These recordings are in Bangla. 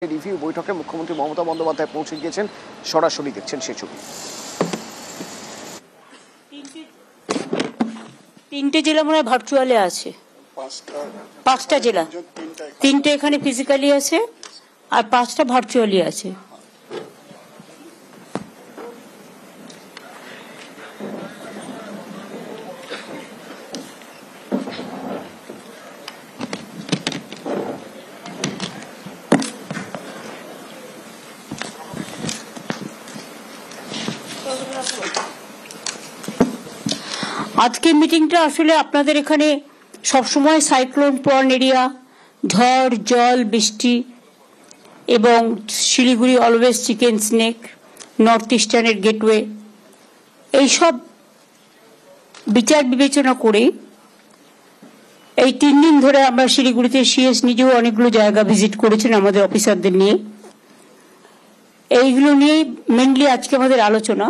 রিভিউ বৈঠকে মুখ্যমন্ত্রী মমতা বন্দ্যোপাধ্যায় পৌঁছে গিয়েছেন, সরাসরি দেখছেন সেই ছবি। তিনটে জেলা মনে হয় ভার্চুয়ালে আছে, পাঁচটা জেলা, তিনটে এখানে ফিজিক্যালি আছে আর পাঁচটা ভার্চুয়ালি আছে। আজকের মিটিংটা আসলে আপনাদের এখানে সবসময় সাইক্লোন প্রন এরিয়া, ঝড়, জল, বৃষ্টি এবং Siliguri always chicken's neck, north ইস্টার্নের গেটওয়ে, এইসব বিচার বিবেচনা করে এই 3 দিন ধরে আমরা শিলিগুড়িতে সিএস নিজেও অনেকগুলো জায়গা ভিজিট করেছেন আমাদের অফিসারদের নিয়ে। এইগুলো নিয়েই মেনলি আজকে আমাদের আলোচনা।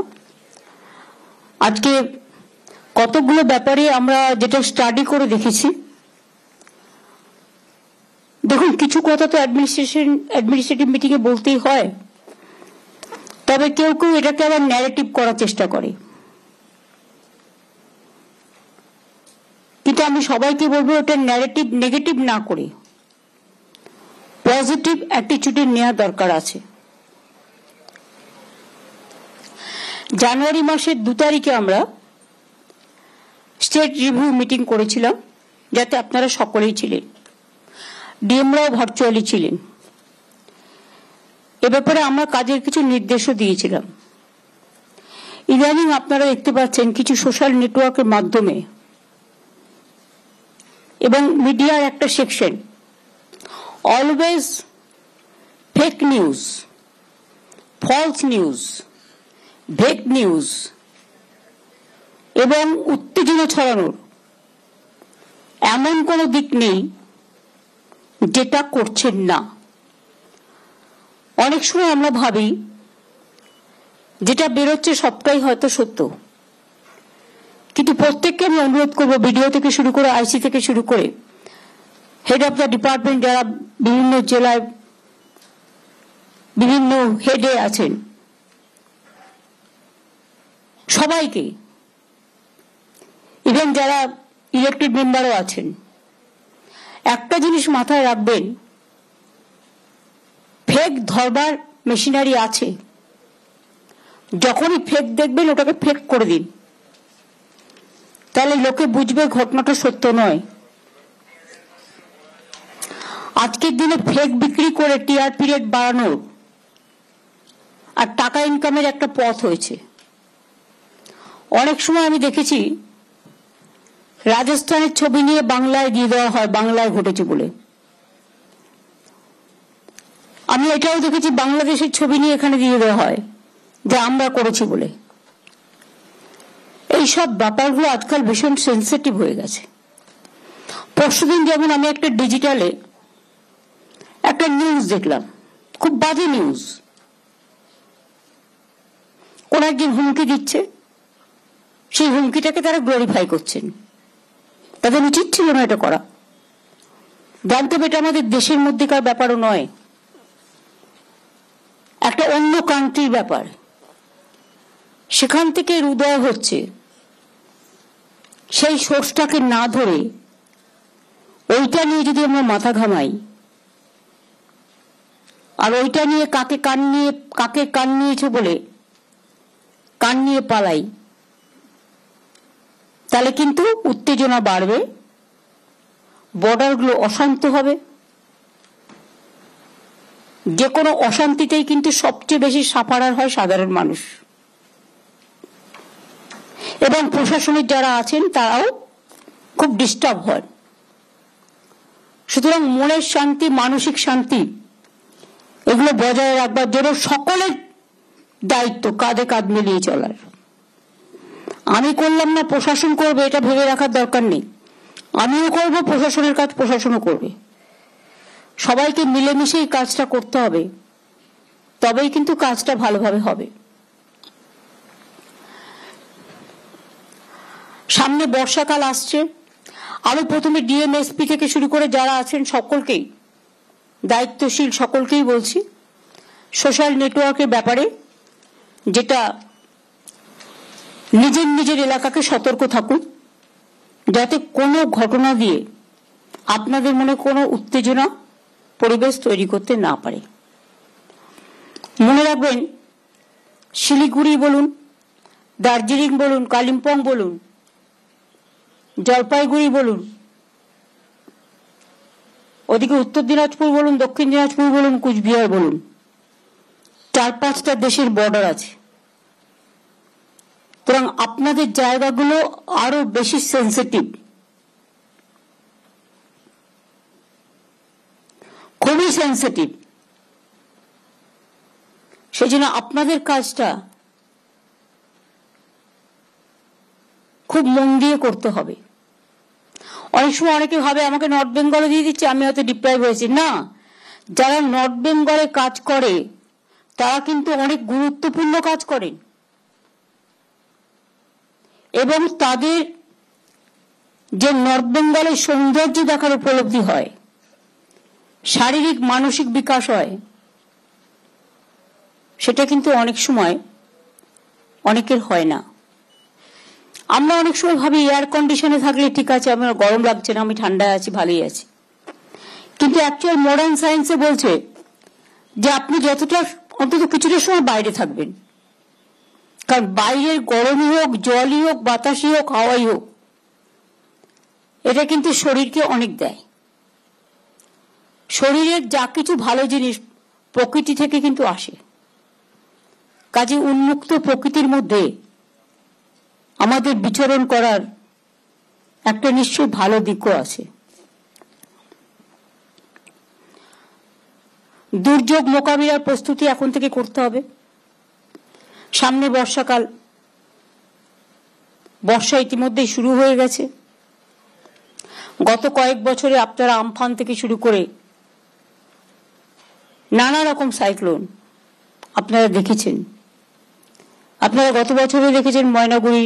আজকে কতগুলো ব্যাপারে আমরা যেটা স্টাডি করে দেখেছি, দেখুন কিছু কথা তো অ্যাডমিনিস্ট্রেটিভ মিটিং এ বলতেই হয়, তবে কেউ কেউ এটাকে আবার ন্যারেটিভ করার চেষ্টা করে। কিন্তু আমি সবাইকে বলবো এটা ন্যারেটিভ নেগেটিভ না করে পজিটিভ অ্যাটিটিউডে নেওয়া দরকার আছে। জানুয়ারি মাসের 2 তারিখে আমরা স্টেট রিভিউ মিটিং করেছিলাম, যাতে আপনারা সকলেই ছিলেন, ডিএমরাও ভার্চুয়ালি ছিলেন। এ ব্যাপারে আমরা কাজের কিছু নির্দেশও দিয়েছিলাম। ইদানিং আপনারা দেখতে পাচ্ছেন কিছু সোশ্যাল নেটওয়ার্কের মাধ্যমে এবং মিডিয়ার একটা section always fake news, false news, ভেক নিউজ এবং উত্তেজনা ছড়ানোর এমন কোনো দিক নেই যেটা করছেন না। অনেক সময় আমরা ভাবি যেটা বেরোচ্ছে সবটাই হয়তো সত্য, কিন্তু প্রত্যেককে আমি অনুরোধ করবো, ভিডিও থেকে শুরু করে আইসি থেকে শুরু করে হেড অফ দ্য ডিপার্টমেন্ট যারা বিভিন্ন জেলায় বিভিন্ন হেডে আছেন, সবাইকে, ইভেন যারা ইলেক্টেড মেম্বারও আছেন, একটা জিনিস মাথায় রাখবেন, ফেক ধরবার মেশিনারি আছে। যখনই ফেক দেখবেন ওটাকে ফেক করে দিন, তাহলে লোকে বুঝবে ঘটনাটা সত্য নয়। আজকের দিনে ফেক বিক্রি করে টিআরপি রেট বাড়ানোর আর টাকা ইনকামের একটা পথ হয়েছে। অনেক সময় আমি দেখেছি রাজস্থানের ছবি নিয়ে বাংলায় দিয়ে দেওয়া হয়, বাংলায় ঘটেছে বলে। আমি এটাও দেখেছি বাংলাদেশের ছবি নিয়ে এখানে দিয়ে দেওয়া হয় যে আমরা করেছি বলে। এইসব ব্যাপারগুলো আজকাল ভীষণ সেন্সিটিভ হয়ে গেছে। পরশুদিন যেমন আমি একটা ডিজিটালে একটা নিউজ দেখলাম, খুব বাজে নিউজ। কোন একজন হুমকি দিচ্ছে, সেই হুমকিটাকে তারা গ্লোরিফাই করছেন। তাদের উচিত ছিল না এটা করা। জানতে হবে এটা আমাদের দেশের মধ্যেকার ব্যাপারও নয়, একটা অন্য কান্ট্রির ব্যাপার। সেখান থেকে উদয় হচ্ছে, সেই সোর্সটাকে না ধরে ওইটা নিয়ে যদি আমরা মাথা ঘামাই আর ওইটা নিয়ে কাকে কান নিয়েছে বলে কান নিয়ে পালাই, তাহলে কিন্তু উত্তেজনা বাড়বে, বর্ডারগুলো অশান্ত হবে। যে কোনো অশান্তিতেই কিন্তু সবচেয়ে বেশি সাফারার হয় সাধারণ মানুষ, এবং প্রশাসনের যারা আছেন তারাও খুব ডিস্টার্ব হয়। সুতরাং মনের শান্তি, মানসিক শান্তি এগুলো বজায় রাখবার জন্য সকলের দায়িত্ব কাঁধে কাঁধ মিলিয়ে চলার। আমি করলাম না প্রশাসন করবে এটা ভেবে রাখার দরকার নেই। আমিও করব, প্রশাসনের কাজ প্রশাসনও করবে। সবাইকে মিলেমিশেই কাজটা করতে হবে, তবেই কিন্তু কাজটা ভালোভাবে হবে। সামনে বর্ষাকাল আসছে। আমি প্রথমে ডিএমএসপি থেকে শুরু করে যারা আছেন সকলকেই দায়িত্বশীল সকলকেই বলছি, সোশ্যাল নেটওয়ার্কের ব্যাপারে যেটা নিজের নিজের এলাকাকে সতর্ক থাকুন, যাতে কোনো ঘটনা দিয়ে আপনাদের মনে কোনো উত্তেজনা পরিবেশ তৈরি করতে না পারে। মনে রাখবেন, শিলিগুড়ি বলুন, দার্জিলিং বলুন, কালিম্পং বলুন, জলপাইগুড়ি বলুন, ওদিকে উত্তর দিনাজপুর বলুন, দক্ষিণ দিনাজপুর বলুন, কুচবিহার বলুন, 4-5টা দেশের বর্ডার আছে। সুতরাং আপনাদের জায়গাগুলো আরো বেশি সেন্সিটিভ, খুবই সেন্সিটিভ। সেই জন্য আপনাদের কাজটা খুব মন দিয়ে করতে হবে। অনেক সময় অনেকে ভাবে আমাকে নর্থ বেঙ্গলে দিয়ে দিচ্ছে, আমি হয়তো ডিপ্রাইভ হয়েছি। না, যারা নর্থ বেঙ্গলে কাজ করে তারা কিন্তু অনেক গুরুত্বপূর্ণ কাজ করেন এবং তাদের যে নর্থ বেঙ্গলের সৌন্দর্য দেখার উপলব্ধি হয়, শারীরিক মানসিক বিকাশ হয়, সেটা কিন্তু অনেক সময় অনেকের হয় না। আমরা অনেক সময় ভাবি এয়ার কন্ডিশনে থাকলে ঠিক আছে, আমার গরম লাগছে না, আমি ঠান্ডায় আছি, ভালোই আছি। কিন্তু অ্যাকচুয়াল মডার্ন সায়েন্সে বলছে যে আপনি যতটা অন্তত কিছুটা সময় বাইরে থাকবেন, কারণ বাইরের গরমই হোক, জলই হোক, বাতাসই হোক, হাওয়াই হোক, এটা কিন্তু শরীরকে অনেক দেয়। শরীরের যা কিছু ভালো জিনিস প্রকৃতি থেকে কিন্তু আসে। কাজে উন্মুক্ত প্রকৃতির মধ্যে আমাদের বিচরণ করার একটা নিশ্চয়ই ভালো দিকও আছে। দুর্যোগ মোকাবিলার প্রস্তুতি এখন থেকে করতে হবে। সামনে বর্ষাকাল, বর্ষা ইতিমধ্যেই শুরু হয়ে গেছে। গত কয়েক বছরে আপনারা আমফান থেকে শুরু করে নানা রকম সাইক্লোন আপনারা দেখেছেন। আপনারা গত বছরে দেখেছেন ময়নাগুড়ি,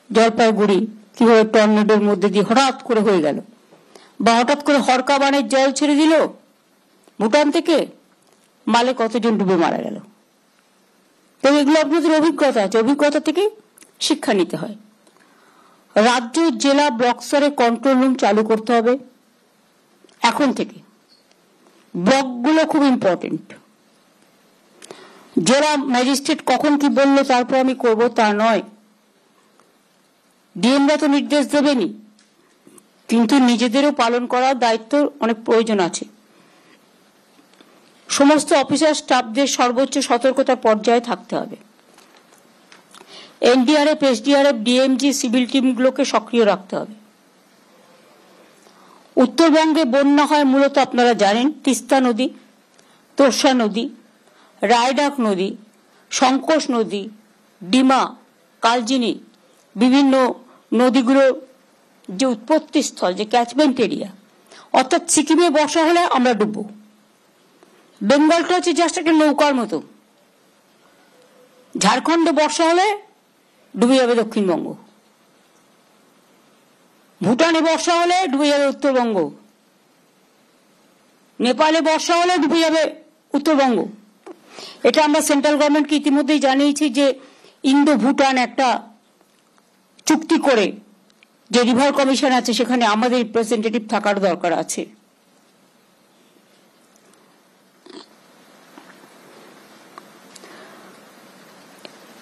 জলপাইগুড়ি কিভাবে টর্নেডোর মধ্যে দিয়ে হঠাৎ করে হয়ে গেল, বা হঠাৎ করে হরকা বানের জল ছেড়ে দিল ভুটান থেকে, মালে কতজন ডুবে মারা গেল। তো এগুলো আপনাদের অভিজ্ঞতা আছে, অভিজ্ঞতা থেকে শিক্ষা নিতে হয়। রাজ্য, জেলা, ব্লক স্তরে কন্ট্রোল রুম চালু করতে হবে এখন থেকে। ব্লকগুলো খুব ইম্পর্টেন্ট। জেলা ম্যাজিস্ট্রেট কখন কি বললো তারপর আমি করব তা নয়। ডিএমরা তো নির্দেশ দেবেনি, কিন্তু নিজেদেরও পালন করার দায়িত্ব অনেক প্রয়োজন আছে। সমস্ত অফিসার স্টাফদের সর্বোচ্চ সতর্কতার পর্যায়ে থাকতে হবে। এনডিআরএফ, এসডিআরএফ, ডিএমজি, সিভিল টিমগুলোকে সক্রিয় রাখতে হবে। উত্তরবঙ্গে বন্যা হয় মূলত আপনারা জানেন তিস্তা নদী, তোর্ষা নদী, রায়ডাক নদী, সংকোষ নদী, ডিমা, কালচিনি, বিভিন্ন নদীগুলো যে উৎপত্তি স্থল, যে ক্যাচমেন্ট এরিয়া, অর্থাৎ সিকিমে বর্ষা হলে আমরা ডুববো। বেঙ্গলটা হচ্ছে জাস্ট একটা নৌকার মতো। ঝাড়খণ্ডে বর্ষা হলে ডুবে যাবে দক্ষিণবঙ্গ, ভুটানে বর্ষা হলে ডুবে যাবে উত্তরবঙ্গ, নেপালে বর্ষা হলে ডুবে যাবে উত্তরবঙ্গ। এটা আমরা সেন্ট্রাল গভর্নমেন্টকে ইতিমধ্যেই জানিয়েছি যে ইন্দো ভুটান একটা চুক্তি করে যে রিভার কমিশন আছে সেখানে আমাদের রিপ্রেজেন্টেটিভ থাকার দরকার আছে।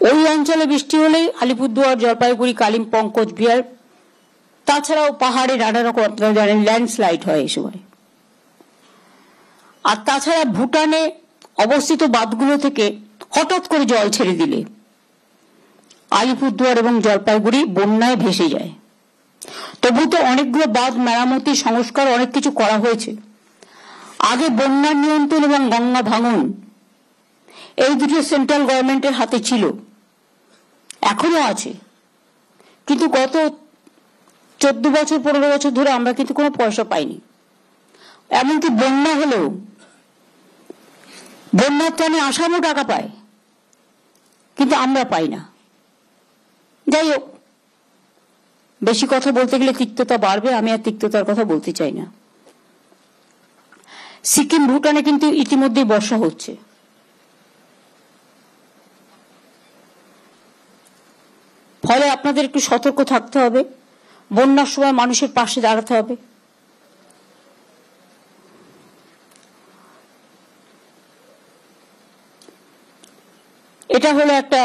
ওই অঞ্চলে বৃষ্টি হলেই আলিপুরদুয়ার, জলপাইগুড়ি, কালিম্পং, কোচবিহার, তাছাড়াও পাহাড়ে নানা রকম আপনারা জানেন ল্যান্ডস্লাইড হয় এই সময়। আর তাছাড়া ভুটানে অবস্থিত বাঁধগুলো থেকে হঠাৎ করে জল ছেড়ে দিলে আলিপুরদুয়ার এবং জলপাইগুড়ি বন্যায় ভেসে যায়। তবু তো অনেকগুলো বাঁধ মেরামতি, সংস্কার, অনেক কিছু করা হয়েছে। আগে বন্যা নিয়ন্ত্রণ এবং গঙ্গা ভাঙন এই দুটো সেন্ট্রাল গভর্নমেন্টের হাতে ছিল, এখনো আছে, কিন্তু গত 14 বছর 15 বছর ধরে আমরা কিন্তু কোনো পয়সা পাইনি। এমনকি বন্যা হলেও বন্যার ত্রাণে আসামও টাকা পায়, কিন্তু আমরা পাই না। যাই হোক, বেশি কথা বলতে গেলে তিক্ততা বাড়বে, আমি আর তিক্ততার কথা বলতে চাই না। সিকিম ভুটানে কিন্তু ইতিমধ্যেই বর্ষা হচ্ছে। ফলে আপনাদের একটু সতর্ক থাকতে হবে, বন্যার সময় মানুষের পাশে দাঁড়াতে হবে। এটা হলো একটা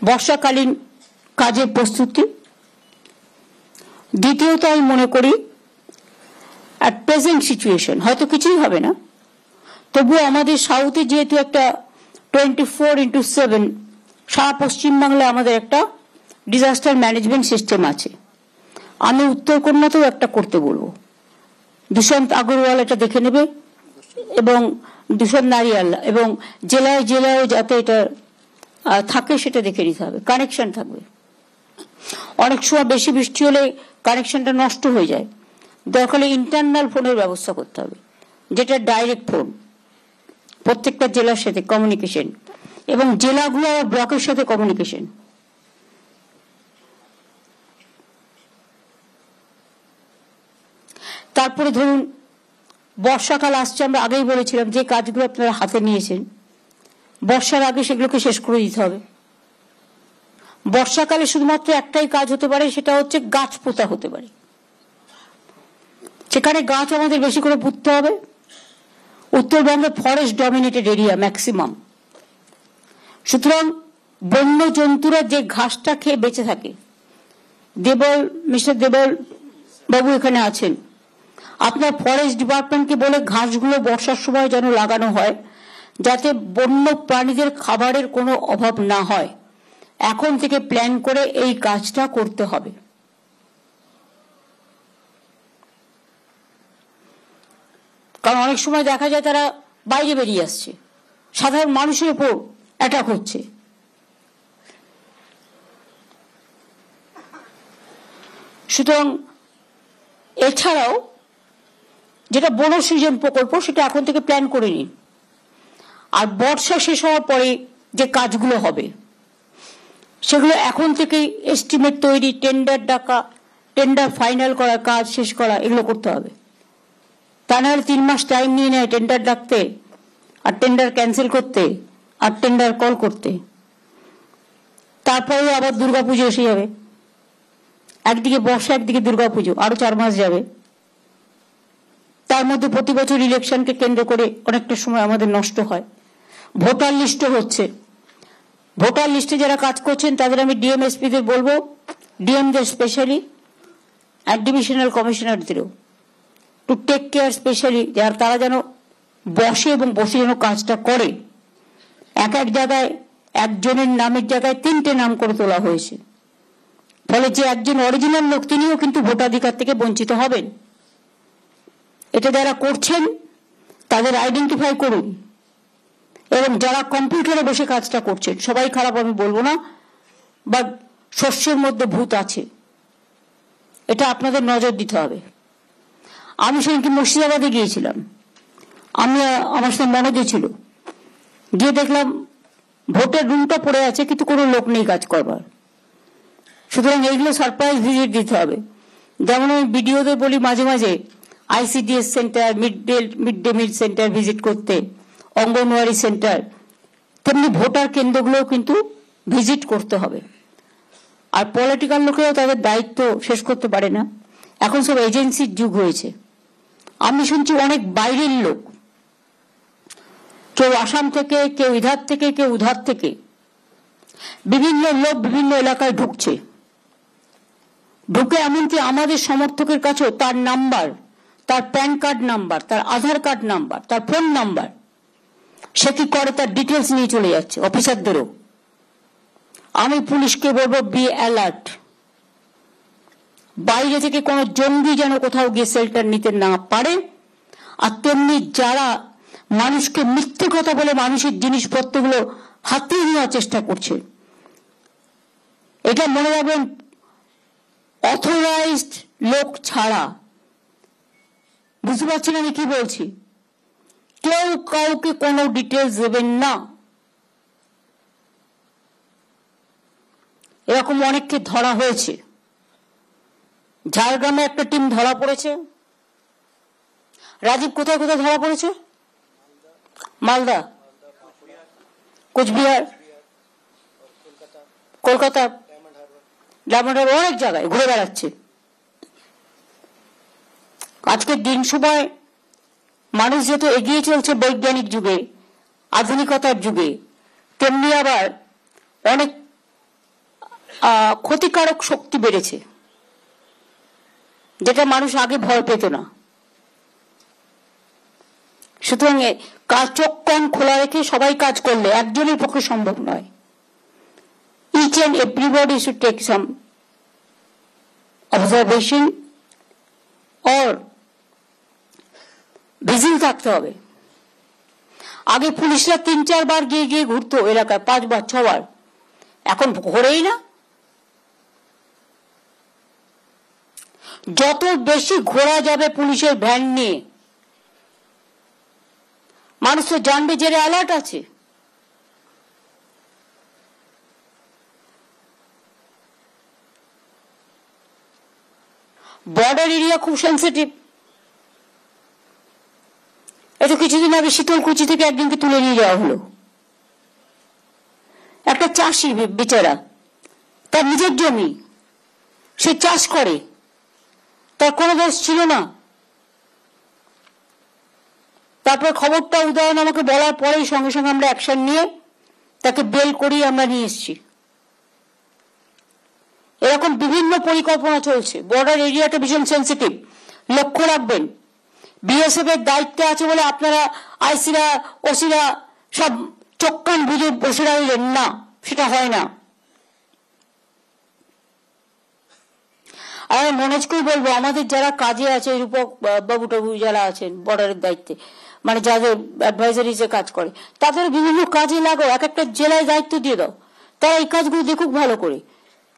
বর্ষাকালীন কাজের প্রস্তুতি। দ্বিতীয়ত আমি মনে করি at present সিচুয়েশন হয়তো কিছুই হবে না, তবুও আমাদের সাউথে যেহেতু একটা 24/7 সারা পশ্চিমবাংলায় আমাদের একটা ডিজাস্টার ম্যানেজমেন্ট সিস্টেম আছে। আমি উত্তর কন্যাতেও একটা করতে বলবো, দুষ্যন্ত আগরওয়াল এটা দেখে নেবে এবং দুষ্যন্ত নারিয়াল, এবং জেলায় জেলায় যাতে এটা থাকে সেটা দেখে নিতে হবে, কানেকশন থাকবে। অনেক সময় বেশি বৃষ্টি হলে কানেকশনটা নষ্ট হয়ে যায়, দরকার হলে ইন্টারনাল ফোনের ব্যবস্থা করতে হবে, যেটা ডাইরেক্ট ফোন, প্রত্যেকটা জেলার সাথে কমিউনিকেশন, এবং জেলাগুলো আর ব্লকের সাথে কমিউনিকেশন। তারপরে ধরুন বর্ষাকাল আসছে, আমরা আগেই বলেছিলাম যে কাজগুলো আপনারা হাতে নিয়েছেন বর্ষার আগে সেগুলোকে শেষ করে দিতে হবে। বর্ষাকালে শুধুমাত্র একটাই কাজ হতে পারে, সেটা হচ্ছে গাছ পোঁতা হতে পারে। সেখানে গাছ আমাদের বেশি করে পুঁততে হবে। উত্তরবঙ্গে ফরেস্ট ডমিনেটেড এরিয়া ম্যাক্সিমাম, সুতরাং বন্য জন্তুরা যে ঘাসটা খেয়ে বেঁচে থাকে, মিস্টার দেবল বাবু এখানে আছেন, আপনার ফরেস্ট ডিপার্টমেন্টকে বলে ঘাসগুলো বর্ষার সময় যেন লাগানো হয়, যাতে বন্য প্রাণীদের খাবারের কোনো অভাব না হয়। এখন থেকে প্ল্যান করে এই কাজটা করতে হবে। কারণ অনেক সময় দেখা যায় তারা বাইরে বেরিয়ে আসছে, সাধারণ মানুষের উপর অ্যাটাক হচ্ছে। সুতরাং এছাড়াও যেটা বন সৃজন প্রকল্প, সেটা এখন থেকে প্ল্যান করে নিন। আর বর্ষা শেষ হওয়ার পরে যে কাজগুলো হবে সেগুলো এখন থেকেই এস্টিমেট তৈরি, টেন্ডার ডাকা, টেন্ডার ফাইনাল করা, কাজ শেষ করা, এগুলো করতে হবে। তা নাহলে 3 মাস টাইম নিয়ে নেয় টেন্ডার ডাকতে, আর টেন্ডার ক্যান্সেল করতে, আর টেন্ডার কল করতে। তারপরে আবার দুর্গাপুজো এসে যাবে, একদিকে বর্ষা একদিকে দুর্গাপুজো, আরো 4 মাস যাবে। তার মধ্যে প্রতি বছর ইলেকশনকে কেন্দ্র করে অনেকটা সময় আমাদের নষ্ট হয়। ভোটার লিস্টও হচ্ছে, ভোটার লিস্টে যারা কাজ করছেন তাদের আমি ডিএমএসপিদের বলবো, ডিএমদের স্পেশালি, আর ডিভিশনাল কমিশনারদেরও টু টেক কেয়ার স্পেশালি, যারা তারা যেন বসে এবং বসে যেন কাজটা করে। এক এক জায়গায় একজনের নামের জায়গায় 3টে নাম করে তোলা হয়েছে, ফলে যে একজন অরিজিনাল লোক তিনিও কিন্তু ভোটাধিকার থেকে বঞ্চিত হবেন। এটা যারা করছেন তাদের আইডেন্টিফাই করুন, এবং যারা কম্পিউটারে বসে কাজটা করছেন, সবাই খারাপ আমি বলবো না, বাট শস্যের মধ্যে ভূত আছে, এটা আপনাদের নজর দিতে হবে। আমি সেদিনকে মুর্শিদাবাদে গিয়েছিলাম, আমার সাথে মনোজ ছিল, গিয়ে দেখলাম ভোটের রুমটা পড়ে আছে কিন্তু কোনো লোক নেই কাজ করবার। সুতরাং এইগুলো সারপ্রাইজ ভিজিট দিতে হবে। যেমন আমি ভিডিওতে বলি মাঝে মাঝে ICDS centre, mid day meal centre visit করতে, অঙ্গনওয়াড়ি সেন্টার, তেমনি ভোটার কেন্দ্রগুলোও কিন্তু ভিজিট করতে হবে। আর পলিটিক্যাল লোকেরাও তাদের দায়িত্ব শেষ করতে পারে না, এখন সব এজেন্সির যুগ হয়েছে। আমি শুনছি অনেক বাইরের লোক, কেউ আসাম থেকে, কেউ ইধার থেকে, কেউ উধার থেকে, বিভিন্ন লোক বিভিন্ন এলাকায় ঢুকছে, ঢুকে এমনকি আমাদের সমর্থকের কাছেও তার নাম্বার, তার প্যান কার্ড নাম্বার, তার আধার কার্ড নাম্বার, তার ফোন নাম্বার, সে কি করে তার ডিটেলস নিয়ে চলে যাচ্ছে অফিসারদেরও। আমি পুলিশকে বলবো, বি অ্যালার্ট। বাইরে থেকে কোনো জঙ্গি যেন কোথাও গিয়ে শেল্টার নিতে না পারে। আর তেমনি যারা মানুষকে মিথ্যে কথা বলে মানুষের জিনিসপত্রগুলো হাতিয়ে নেওয়ার চেষ্টা করছে, এটা মনে রাখবেন, অথরাইজড লোক ছাড়া, বুঝতে পারছেন আমি কি বলছি, কেউ কাউকে কোনো ডিটেলস দেবেন না। এরকম অনেককে ধরা হয়েছে। ঝাড়গ্রামে একটা টিম ধরা পড়েছে, রাজীব কোথায় কোথায় ধরা পড়েছে? মালদা, কোচবিহার, কলকাতা, ডায়মন্ড হারবার, অনেক জায়গায় ঘুরে বেড়াচ্ছে। আজকের দিন সময় মানুষ যেহেতু এগিয়ে চলছে বৈজ্ঞানিক যুগে, আধুনিকতার যুগে, তেমনি আবার অনেক ক্ষতিকারক শক্তি বেড়েছে, যেটা মানুষ আগে ভয় পেত না। সুতরাং চোখ কান খোলা রেখে সবাই কাজ করলে একজনের পক্ষে সম্ভব নয়। Each and everybody should take some observation or vigil থাকতে হবে। আগে পুলিশরা 3-4 বার গিয়ে গিয়ে ঘুরতো এলাকায়, 5 বার 6 বার, এখন ঘোরেই না। যত বেশি ঘোরা যাবে পুলিশের ভ্যান নিয়ে, মানুষ তো জানবে যে অ্যালার্ট আছে। বর্ডার এরিয়া খুব সেন্সিটিভ। এত কিছুদিন আগে শীতলকুচি থেকে একদিনকে তুলে নিয়ে যাওয়া হলো। একটা চাষি বেচারা, তার নিজের জমি, সে চাষ করে, তার কোনো দোষ ছিল না। তারপর খবরটা উদয়ন আমাকে বলার পরেই সঙ্গে সঙ্গে আমরা অ্যাকশন নিয়ে তাকে বেল করিয়ে আমরা নিয়ে এসেছি। এরকম বিভিন্ন পরিকল্পনা চলছে। বর্ডার এরিয়াটা ভীষণ সেন্সিটিভ, লক্ষ্য রাখবেন। বিএসএফ এর দায়িত্বে আছে বলে আপনারা আইসিরা ওসিরা সব চোখ কান বুঝে বসে রইলেন না, সেটা হয় না। আর আমি মনোজকেই বলবো, আমাদের যারা কাজে আছে, রূপক বাবু টাবু যারা আছেন বর্ডারের দায়িত্বে, মানে যাদের অ্যাডভাইজারিজে কাজ করে, তাদের বিভিন্ন কাজে লাগাও, এক একটা জেলায় দায়িত্ব দিয়ে দাও, তারা এই কাজগুলো দেখুক, ভালো করে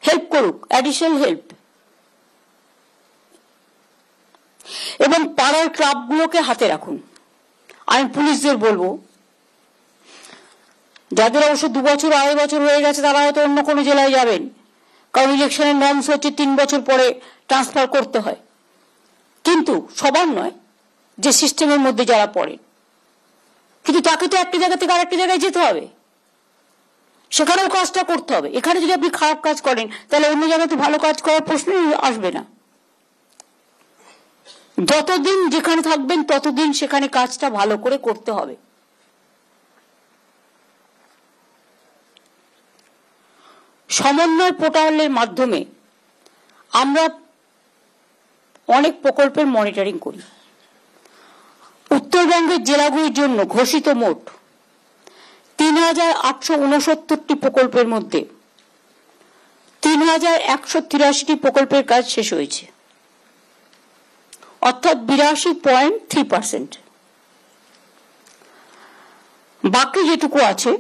হেল্প করুক, অ্যাডিশনাল হেল্প। এবং পাড়ার ক্লাবগুলোকে হাতে রাখুন। আমি পুলিশদের বলবো, যাদের অবশ্য 2 বছর 2.5 বছর হয়ে গেছে, তারা হয়তো অন্য কোনো জেলায় যাবেন, কারণ ইলেকশনের নর্মস হচ্ছে 3 বছর পরে ট্রান্সফার করতে হয়। কিন্তু সবার নয়, যে সিস্টেমের মধ্যে যারা পড়েন। কিন্তু তাকে তো একটা জায়গা থেকে আরেকটা জায়গায় যেতে হবে, সেখানেও কাজটা করতে হবে। এখানে যদি আপনি খারাপ কাজ করেন, তাহলে অন্য জায়গাতে ভালো কাজ করার প্রশ্নই আসবে না। যতদিন যেখানে থাকবেন ততদিন সেখানে কাজটা ভালো করে করতে হবে। সমন্বয় পোর্টালের মাধ্যমে আমরা অনেক প্রকল্পের মনিটরিং করি। উত্তরবঙ্গের জেলাগুলির জন্য ঘোষিত মোট ৩,৮৬৯টি প্রকল্পের মধ্যে ৩,১৮৩টি প্রকল্পের কাজ শেষ হয়েছে, অর্থাৎ ৮২.3%। বাকি যেটুকু আছে,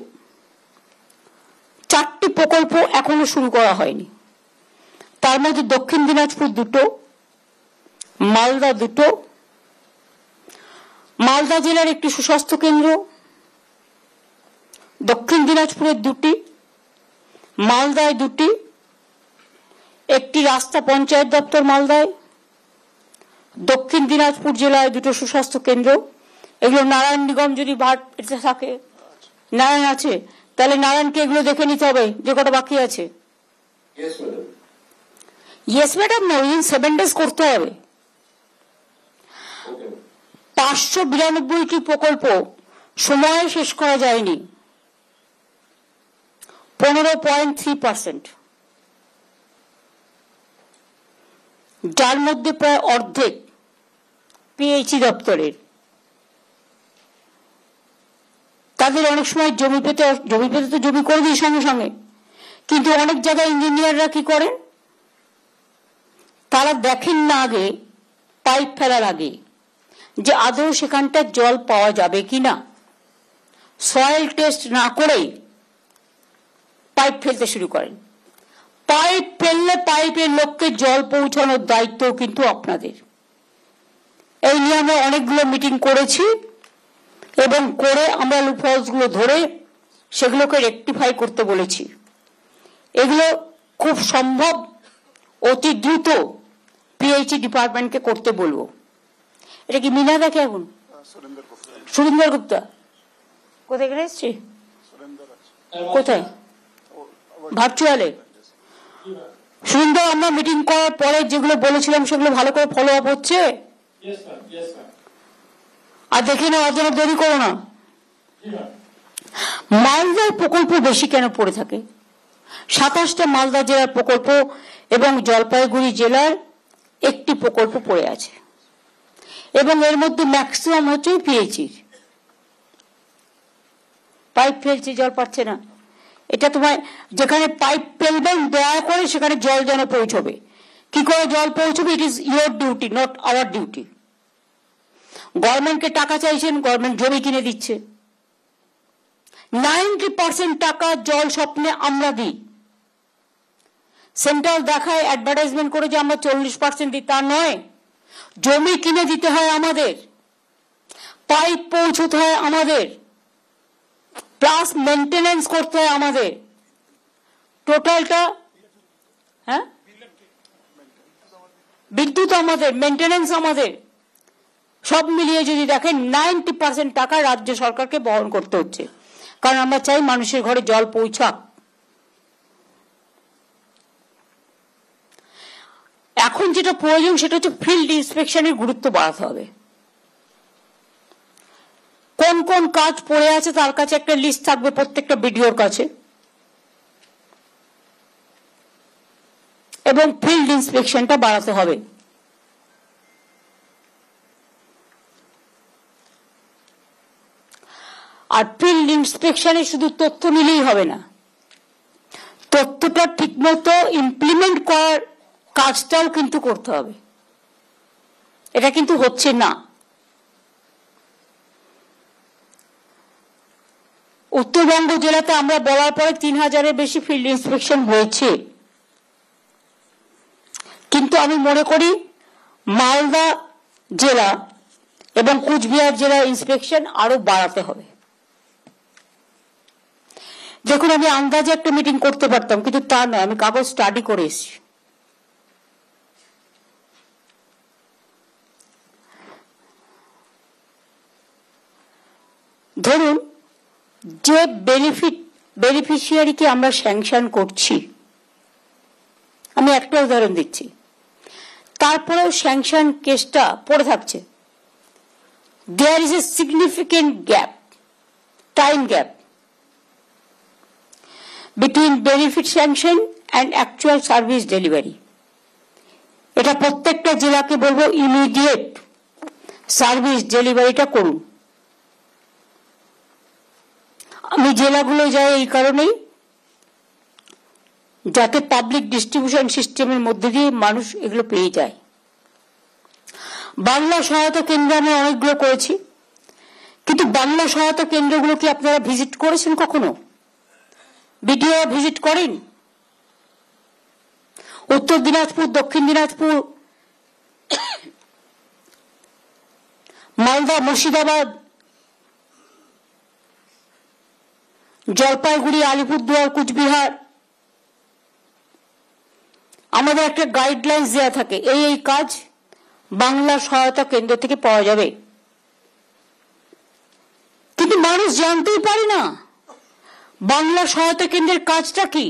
4টি প্রকল্প এখনো শুরু করা হয়নি। তার মধ্যে দক্ষিণ দিনাজপুর 2টো, মালদা 2টো, মালদা জেলার একটি সুস্বাস্থ্য কেন্দ্র, দক্ষিণ দিনাজপুরের 2টি, মালদায় 2টি, একটি রাস্তা পঞ্চায়েত দপ্তর মালদায়, দক্ষিণ দিনাজপুর জেলায় 2টো সুস্বাস্থ্য কেন্দ্র। এগুলো নারায়ণ নিগম যদি ভাড়াতে থাকে, নারায়ণ আছে, তাহলে নারায়ণকে এগুলো দেখে নিতে হবে যে কটা বাকি আছে। ইয়েস ম্যাডাম না, উইদিন 7 days করতে হবে। 592টি প্রকল্প সময়ে শেষ করা যায়নি, 15.3%, যার মধ্যে প্রায় অর্ধেক পিএইচই দপ্তরের। তাদের অনেক সময় জমি পেতে তো জমি করে দিই সঙ্গে সঙ্গে, কিন্তু অনেক জায়গায় ইঞ্জিনিয়াররা কি করেন, তারা দেখেন না আগে, পাইপ ফেলার আগে, যে আদৌ সেখানটা জল পাওয়া যাবে কিনা। সয়েল টেস্ট না করেই পাইপ ফেলতে শুরু করেন। পাইপ ফেললে পাইপের লোককে জল পৌঁছানোর দায়িত্ব কিন্তু আপনাদের। এই নিয়ে আমরা অনেকগুলো মিটিং করেছি এবং করে আমরা লুপহোলস গুলো ধরে সেগুলোকে রেকটিফাই করতে বলেছি। এগুলো খুব সম্ভব অতি দ্রুত পিএইচই ডিপার্টমেন্টকে করতে বলবো। এটা কি মিনা দেখে এখন? সুরিন্দর গুপ্তা কোথায় গেলে এসছে? কোথায়? ভার্চুয়ালে। সুরিন্দর, আমরা মিটিং করার পরে যেগুলো বলেছিলাম সেগুলো ভালো করে ফলো আপ হচ্ছে? আর দেখে না, অত দেরি করো না। মালদার প্রকল্প বেশি কেন পড়ে থাকে? 27টা মালদা জেলার প্রকল্প এবং জলপাইগুড়ি জেলার একটি প্রকল্প পড়ে আছে, এবং এর মধ্যে ম্যাক্সিমাম হচ্ছে পিএইচি। পাইপ ফেলছে, জল পাচ্ছে না। এটা তোমার যেখানে পাইপ ফেলবেন দয়া করে সেখানে জল যেন পৌঁছবে। কি করে জল পৌঁছবে? It is your duty, not our duty. গভর্নমেন্টকে টাকা চাইছেন, গভর্নমেন্ট জমি কিনে দিচ্ছে। 90% টাকা জল স্বপ্নে আমরা দিই। সেন্ট্রাল দেখায় অ্যাডভার্টাইজমেন্ট করে যে আমরা 40% দিই, তা নয়। জমি কিনে দিতে হয় আমাদের, পাইপ পৌঁছতে হয় আমাদের, প্লাস মেনটেনেন্স করতে হয় আমাদের। টোটালটা, হ্যাঁ, বিদ্যুৎ আমাদের, মেনটেনেন্স আমাদের, সব মিলিয়ে যদি দেখেন 90% টাকা রাজ্য সরকারকে বহন করতে হচ্ছে, কারণ আমরা চাই মানুষের ঘরে জল পৌঁছাক। এখন যেটা প্রয়োজন সেটা হচ্ছে ফিল্ড ইন্সপেকশনের গুরুত্ব বাড়াতে হবে। কোন কোন কাজ পড়ে আছে তার কাছে একটা লিস্ট থাকবে প্রত্যেকটা বিডিওর কাছে, এবং ফিল্ড ইন্সপেকশনটা বাড়াতে হবে। আর ফিল্ড ইন্সপেকশনে শুধু তথ্য নিলেই হবে না, তথ্যটা ঠিকমতো ইমপ্লিমেন্ট করার কাজটাও কিন্তু করতে হবে। এটা কিন্তু হচ্ছে না। উত্তরবঙ্গ জেলাতে আমরা বলার পরে 3000-এর বেশি ফিল্ড ইন্সপেকশন হয়েছে, কিন্তু আমি মনে করি মালদা জেলা এবং কুচবিহার জেলার ইন্সপেকশন আরো বাড়াতে হবে। দেখুন, আমি আন্দাজে একটা মিটিং করতে পারতাম, কিন্তু তা নয়, আমি কাগজ স্টাডি করে এসেছি। ধরুন, যে বেনিফিশিয়ারিকে আমরা স্যাংশন করছি, আমি একটা উদাহরণ দিচ্ছি, তারপরেও স্যাংশন কেসটা পড়ে থাকছে। There is a significant gap, time gap between benefit sanction and actual service delivery. এটা প্রত্যেকটা জেলাকে বলবো ইমিডিয়েট সার্ভিস ডেলিভারিটা করুন। আমি জেলাগুলো যাই এই কারণেই, যাতে পাবলিক ডিস্ট্রিবিউশন সিস্টেমের মধ্যে দিয়ে মানুষ এগুলো পেয়ে যায়। বাংলা সহায়তা কেন্দ্র আমি অনেকগুলো করেছি, কিন্তু বাংলা সহায়তা কেন্দ্রগুলো কি আপনারা ভিজিট করেছেন কখনো? ভিডিও ভিজিট করেন? উত্তর দিনাজপুর, দক্ষিণ দিনাজপুর, মালদা, মুর্শিদাবাদ, জলপাইগুড়ি, আলিপুরদুয়ার, কুচবিহার, আমাদের একটা গাইডলাইন্স দেওয়া থাকে, এই কাজ বাংলা সহায়তা কেন্দ্র থেকে পাওয়া যাবে। কিন্তু মানুষ জানতেই পারে না বাংলা সহায়তা কেন্দ্রের কাজটা কি।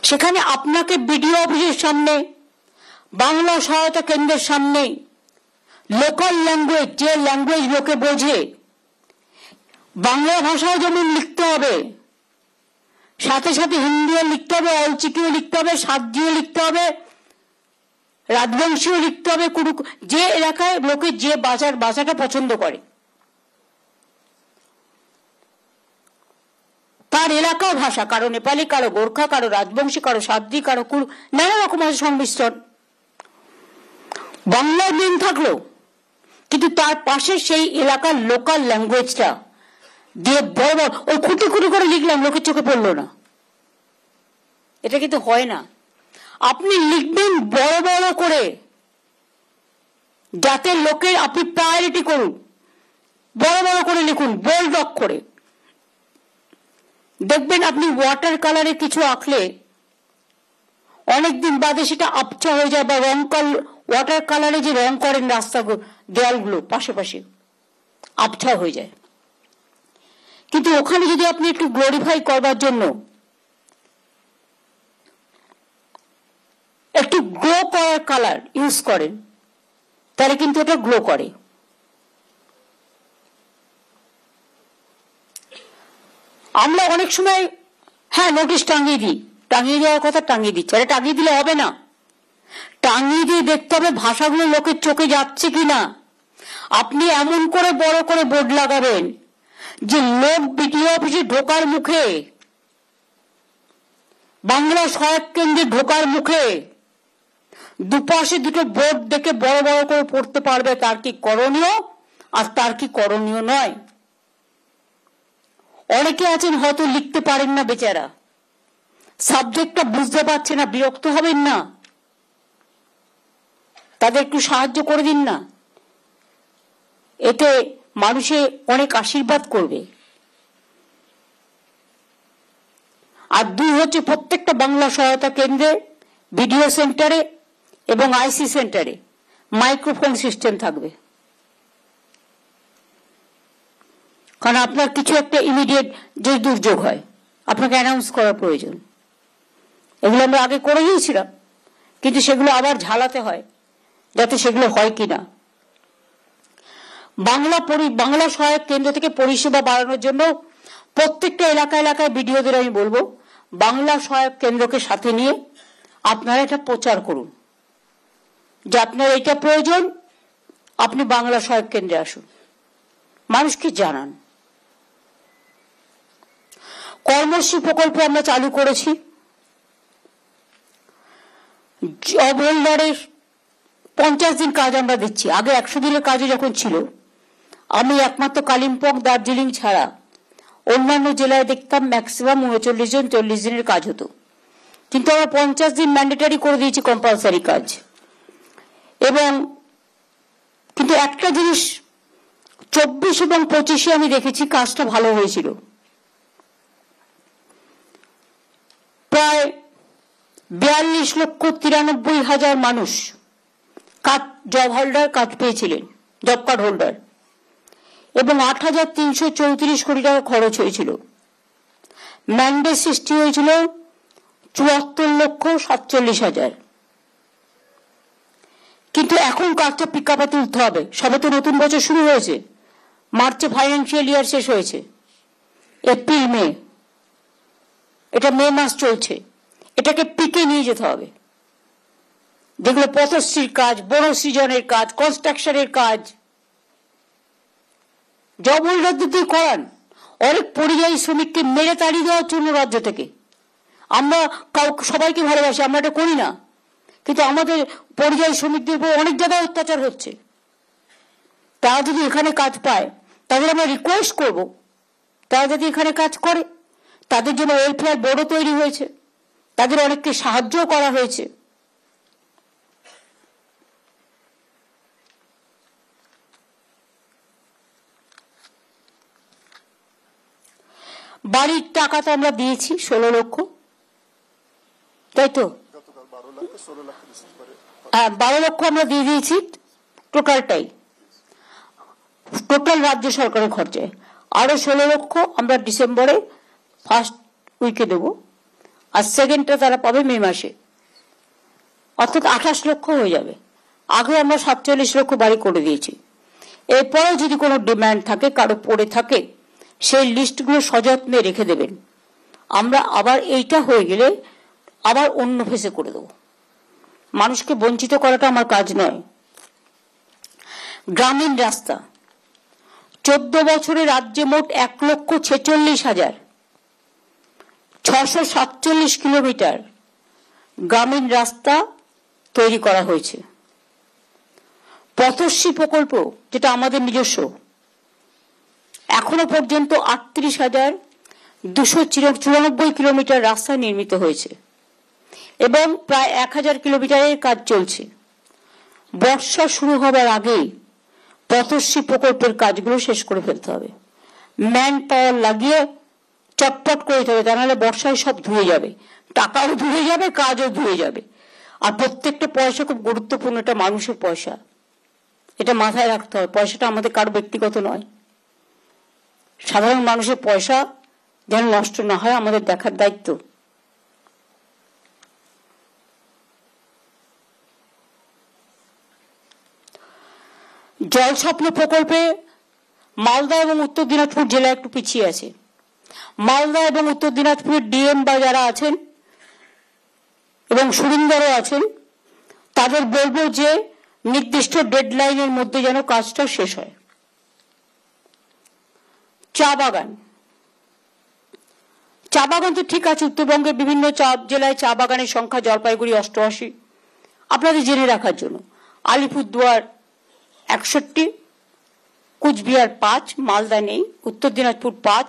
সেখানে আপনাকে বিডিও অফিসের সামনে, বাংলা সহায়তা কেন্দ্রের সামনে লোকাল ল্যাঙ্গুয়েজ, যে ল্যাঙ্গুয়েজ লোকে বোঝে, বাংলা ভাষাও যেমন লিখতে হবে, সাথে সাথে হিন্দিও লিখতে হবে, অলচিকিও লিখতে হবে, সাতজিও লিখতে হবে, রাজবংশীও লিখতে হবে, যে এলাকায় লোকে যে ভাষাটা পছন্দ করে তার এলাকার ভাষা, কারো নেপালি, কারো গোর্খা, কারো রাজবংশী, কারো সাদ্রি, কারো নানা রকম সংমিশ্রণ। বাংলার দিন থাকলো, কিন্তু তার পাশে সেই এলাকার লোকাল ল্যাঙ্গুয়েজটা দিয়ে বড় বড় ওই খুঁটি খুঁটি করে লিখলাম, লোকের চোখে পড়লো না। এটা কিন্তু হয় না। আপনি লিখবেন বড় বড় করে, যাতে লোকের, আপনি প্রায়োরিটি করুন, বড় বড় করে লিখুন, বোল্ড অক্ষরে। দেখবেন আপনি ওয়াটার কালারে কিছু আঁকলে অনেকদিন বাদে সেটা আবছা হয়ে যায় বা রং ওয়াটার কালারে যে রং করেন রাস্তাগুলো, দেয়ালগুলো পাশে পাশে আবছা হয়ে যায়। কিন্তু ওখানে যদি আপনি একটু গ্লোরিফাই করবার জন্য একটু গ্লো করার কালার ইউজ করেন, তাহলে কিন্তু এটা গ্লো করে। আমরা অনেক সময় নোটিশ টাঙিয়ে দিই, টাঙিয়ে দেওয়ার কথা টাঙিয়ে দিচ্ছে, আরে টাঙিয়ে দিলে হবে না, টাঙিয়ে দিয়ে দেখতে হবে ভাষাগুলো লোকের চোখে যাচ্ছে কিনা। আপনি এমন করে বড় করে বোর্ড লাগাবেন যে লোক বিডিও অফিসে ঢোকার মুখে, বাংলা সহায়ক কেন্দ্রে ঢোকার মুখে দুপাশে দুটো বোর্ড দেখে বড় বড় করে পড়তে পারবে তার কি করণীয় আর তার কি করণীয় নয়। অনেকে আছেন হয়তো লিখতে পারেন না, বেচারা সাবজেক্টটা বুঝতে পারছে না, বিরক্ত হবেন না, তাদের একটু সাহায্য করে দিন না, এতে মানুষে অনেক আশীর্বাদ করবে। আর দুই হচ্ছে, প্রত্যেকটা বাংলা সহায়তা কেন্দ্রে, ভিডিও সেন্টারে এবং আইসি সেন্টারে মাইক্রোফোন সিস্টেম থাকবে। কারণ আপনার কিছু একটা ইমিডিয়েট যে দুর্যোগ হয়, আপনাকে অ্যানাউন্স করার প্রয়োজন। এগুলো আমরা আগে করে দিয়েছিলাম, কিন্তু সেগুলো আবার ঝালাতে হয় যাতে সেগুলো হয় কিনা। বাংলা সহায়ক কেন্দ্র থেকে পরিষেবা বাড়ানোর জন্য প্রত্যেকটা এলাকায় ভিডিওদের আমি বলবো, বাংলা সহায়ক কেন্দ্রকে সাথে নিয়ে আপনারা এটা প্রচার করুন যে আপনার এটা প্রয়োজন, আপনি বাংলা সহায়ক কেন্দ্রে আসুন, মানুষকে জানান। কর্মশ্রী প্রকল্প আমরা চালু করেছি। জব হোল্ডারের 50 দিন কাজ আমরা দিচ্ছি। আগে 100 দিনের কাজে যখন ছিল, আমি একমাত্র কালিম্পং, দার্জিলিং ছাড়া অন্যান্য জেলায় দেখতাম ম্যাক্সিমাম 39 জন 40 দিনের কাজ হতো, কিন্তু আমরা 50 দিন ম্যান্ডেটারি করে দিয়েছি, কম্পালসারি কাজ। এবং কিন্তু একটা জিনিস 24 এবং 25-এ আমি দেখেছি কাজটা ভালো হয়েছিল। প্রায় 42,93,000 মানুষ জব হোল্ডার কাজ পেয়েছিলেন, জব কার্ড হোল্ডার, এবং 8,334 কোটি টাকা খরচ হয়েছিল। ম্যান্ডেট সৃষ্টি হয়েছিল 74,47,000। কিন্তু এখন কাজটা পিকআপে তুলতে হবে, সবে তো নতুন বছর শুরু হয়েছে, মার্চে ফাইন্যান্সিয়াল ইয়ার শেষ হয়েছে, এপ্রিল মে, এটা মে মাস চলছে, এটাকে পিকে নিয়ে যেতে হবে। যেগুলো পথশ্রীর কাজ, বড় সৃজনের কাজ, কনস্ট্রাকশনের কাজ, জব হোল্ডারদের দিয়ে করান। অনেক পরিযায়ী শ্রমিককে মেরে তাড়িয়ে দেওয়ার জন্য রাজ্য থেকে, আমরা সবাইকে ভালোবাসি, আমরা এটা করি না, কিন্তু আমাদের পরিযায়ী শ্রমিকদের উপর অনেক জায়গায় অত্যাচার হচ্ছে। তারা যদি এখানে কাজ পায়, তাদের আমরা রিকোয়েস্ট করব তারা যদি এখানে কাজ করে। তাদের জন্য ওয়েলফেয়ার বোর্ডও তৈরি হয়েছে, তাদের অনেককে সাহায্য করা হয়েছে। বাড়ির টাকা তো আমরা দিয়েছি 16 লক্ষ, তাই তো? 12 লক্ষ আমরা দিয়ে দিয়েছি টোটালটাই, টোটাল রাজ্য সরকারের খরচায়। আরো 16 লক্ষ আমরা ডিসেম্বরে ফার্স্ট উইকে দেব, আর সেকেন্ডটা তারা পাবে মে মাসে, অর্থাৎ 28 লক্ষ হয়ে যাবে। আগে আমরা 47 লক্ষ বাড়ি করে দিয়েছি। এরপরেও যদি কোনো ডিমান্ড থাকে, কারো পড়ে থাকে, সেই লিস্টগুলো সযত্নে রেখে দেবেন। আমরা আবার এইটা হয়ে গেলে আবার অন্য ফেসে করে দেব। মানুষকে বঞ্চিত করাটা আমার কাজ নয়। গ্রামীণ রাস্তা 14 বছরে রাজ্যে মোট 1,46,647 কিলোমিটার গ্রামীণ রাস্তা তৈরি করা হয়েছে। পথশ্রী প্রকল্প, যেটা আমাদের নিজস্ব, এখনো পর্যন্ত 38,294 কিলোমিটার রাস্তা নির্মিত হয়েছে এবং প্রায় 1,000 কিলোমিটারের কাজ চলছে। বর্ষা শুরু হবার আগেই পথশ্রী প্রকল্পের কাজগুলো শেষ করে ফেলতে হবে। ম্যান পাওয়ার লাগিয়ে চটপট করে দিতে হবে, তা নাহলে বর্ষায় সব ধুয়ে যাবে, টাকাও ধুয়ে যাবে, কাজও ধুয়ে যাবে। আর প্রত্যেকটা পয়সা খুব গুরুত্বপূর্ণ, এটা মানুষের পয়সা, এটা মাথায় রাখতে হবে। পয়সাটা আমাদের কারো ব্যক্তিগত নয়, সাধারণ মানুষের পয়সা যেন নষ্ট না হয় আমাদের দেখার দায়িত্ব। জল স্বপ্ন প্রকল্পে মালদা এবং উত্তর দিনাজপুর জেলা একটু পিছিয়ে আছে। মালদা এবং উত্তর দিনাজপুরের ডিএম বা যারা আছেন এবং সুরিন্দরও আছেন, তাদের বলবো যে নির্দিষ্ট ডেডলাইনের মধ্যে যেন কাজটা শেষ হয়। চা বাগান, চা বাগান তো ঠিক আছে, উত্তরবঙ্গের বিভিন্ন জেলায় চা বাগানের সংখ্যা, জলপাইগুড়ি 88, আপনাদের জেনে রাখার জন্য। আলিপুরদুয়ার 61, কুচবিহার 5, মালদা নেই, উত্তর দিনাজপুর 5,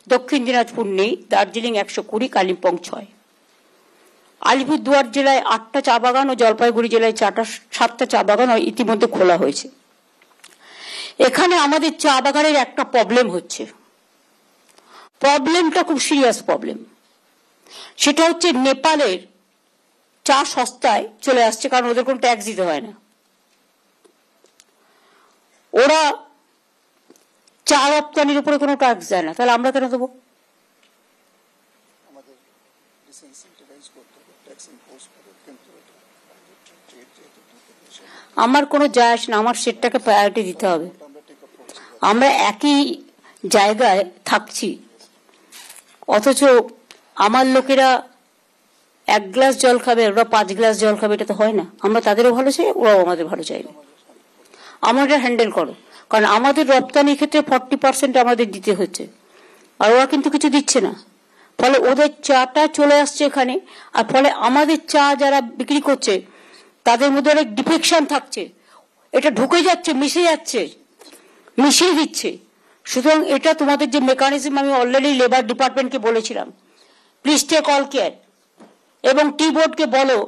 দক্ষিণ দিনাজপুর নেই, দার্জিলিং 120, কালিম্পং 6। আলিপুরদুয়ার জেলায় 8টা চা বাগান ও জলপাইগুড়ি জেলায় 7টা চা বাগান ইতিমধ্যে খোলা হয়েছে। এখানে আমাদের চা বাগানের একটা প্রবলেম হচ্ছে, প্রবলেমটা খুব সিরিয়াস প্রবলেম। সেটা হচ্ছে নেপালের চা সস্তায় চলে আসছে, কারণ ওদের কোনো ট্যাক্স দিতে হয় না। ওরা চা রপ্তানির উপরে কোনো ট্যাক্স দেয় না, তাহলে আমরা কেন দেবো? আমার কোনো যায় আসে না, আমার সেটটাকে প্রায়োরিটি দিতে হবে। আমরা একই জায়গায় থাকছি, অথচ আমার লোকেরা 1 গ্লাস জল খাবে, ওরা 5 গ্লাস জল খাবে, এটা তো হয় না। আমরা তাদেরও ভালো চাই, ওরাও আমাদের ভালো চাই না। আমরা হ্যান্ডেল করো, কারণ আমাদের রপ্তানির ক্ষেত্রে 40% আমাদের দিতে হচ্ছে, আর ওরা কিন্তু কিছু দিচ্ছে না। ফলে ওদের চাটা চলে আসছে এখানে, আর ফলে আমাদের চা যারা বিক্রি করছে তাদের মধ্যে অনেক ডিফেকশন থাকছে, এটা ঢুকে যাচ্ছে, মিশিয়ে দিচ্ছে। সুতরাং এটা তোমাদের যে মেকানিজম, আমি অলরেডি লেবার ডিপার্টমেন্টকে বলেছিলাম, প্লিজ টেক অল কেয়ার। এবং টি বোর্ডকে বলো,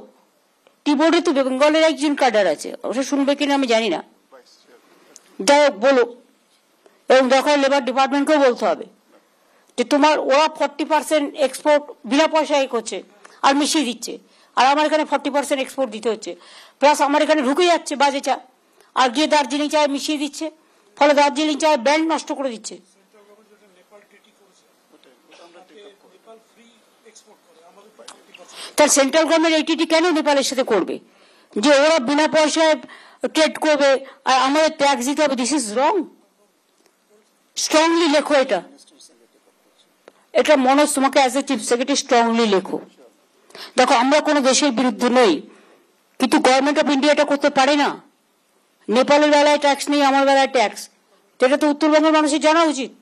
টি বোর্ডে তো বেঙ্গলের একজন ক্যাডার আছে, ওটা শুনবে কিনা আমি জানি না, যাই হোক বলো। এবং দরকার লেবার ডিপার্টমেন্টকেও বলতে হবে যে তোমার ওরা 40% এক্সপোর্ট বিনা পয়সায় করছে আর মিশিয়ে দিচ্ছে, আর আমার এখানে 40% এক্সপোর্ট দিতে হচ্ছে, প্লাস আমার এখানে ঢুকে যাচ্ছে বাজে চা, আর গিয়ে দার্জিলিং চায় মিশিয়ে দিচ্ছে, ফলে দার্জিলিং চায় ব্র্যান্ড নষ্ট করে দিচ্ছে। তার সেন্ট্রাল গভর্নমেন্ট এইটি কেন নেপালের সাথে করবে যে ওরা বিনা পয়সায় ট্রেড করবে আর আমাদের ট্যাক্স দিতে হবে? This is wrong. স্ট্রংলি লেখো এটা, এটা মনোজ তোমাকে as a chief secretary strongly লেখো। দেখো, আমরা কোনো দেশের বিরুদ্ধে নই, কিন্তু গভর্নমেন্ট অফ ইন্ডিয়া এটা করতে পারে না। নেপালের বেলায় ট্যাক্স নেই, আমার বেলায় ট্যাক্স, যেটা তো উত্তরবঙ্গের মানুষের জানা উচিত।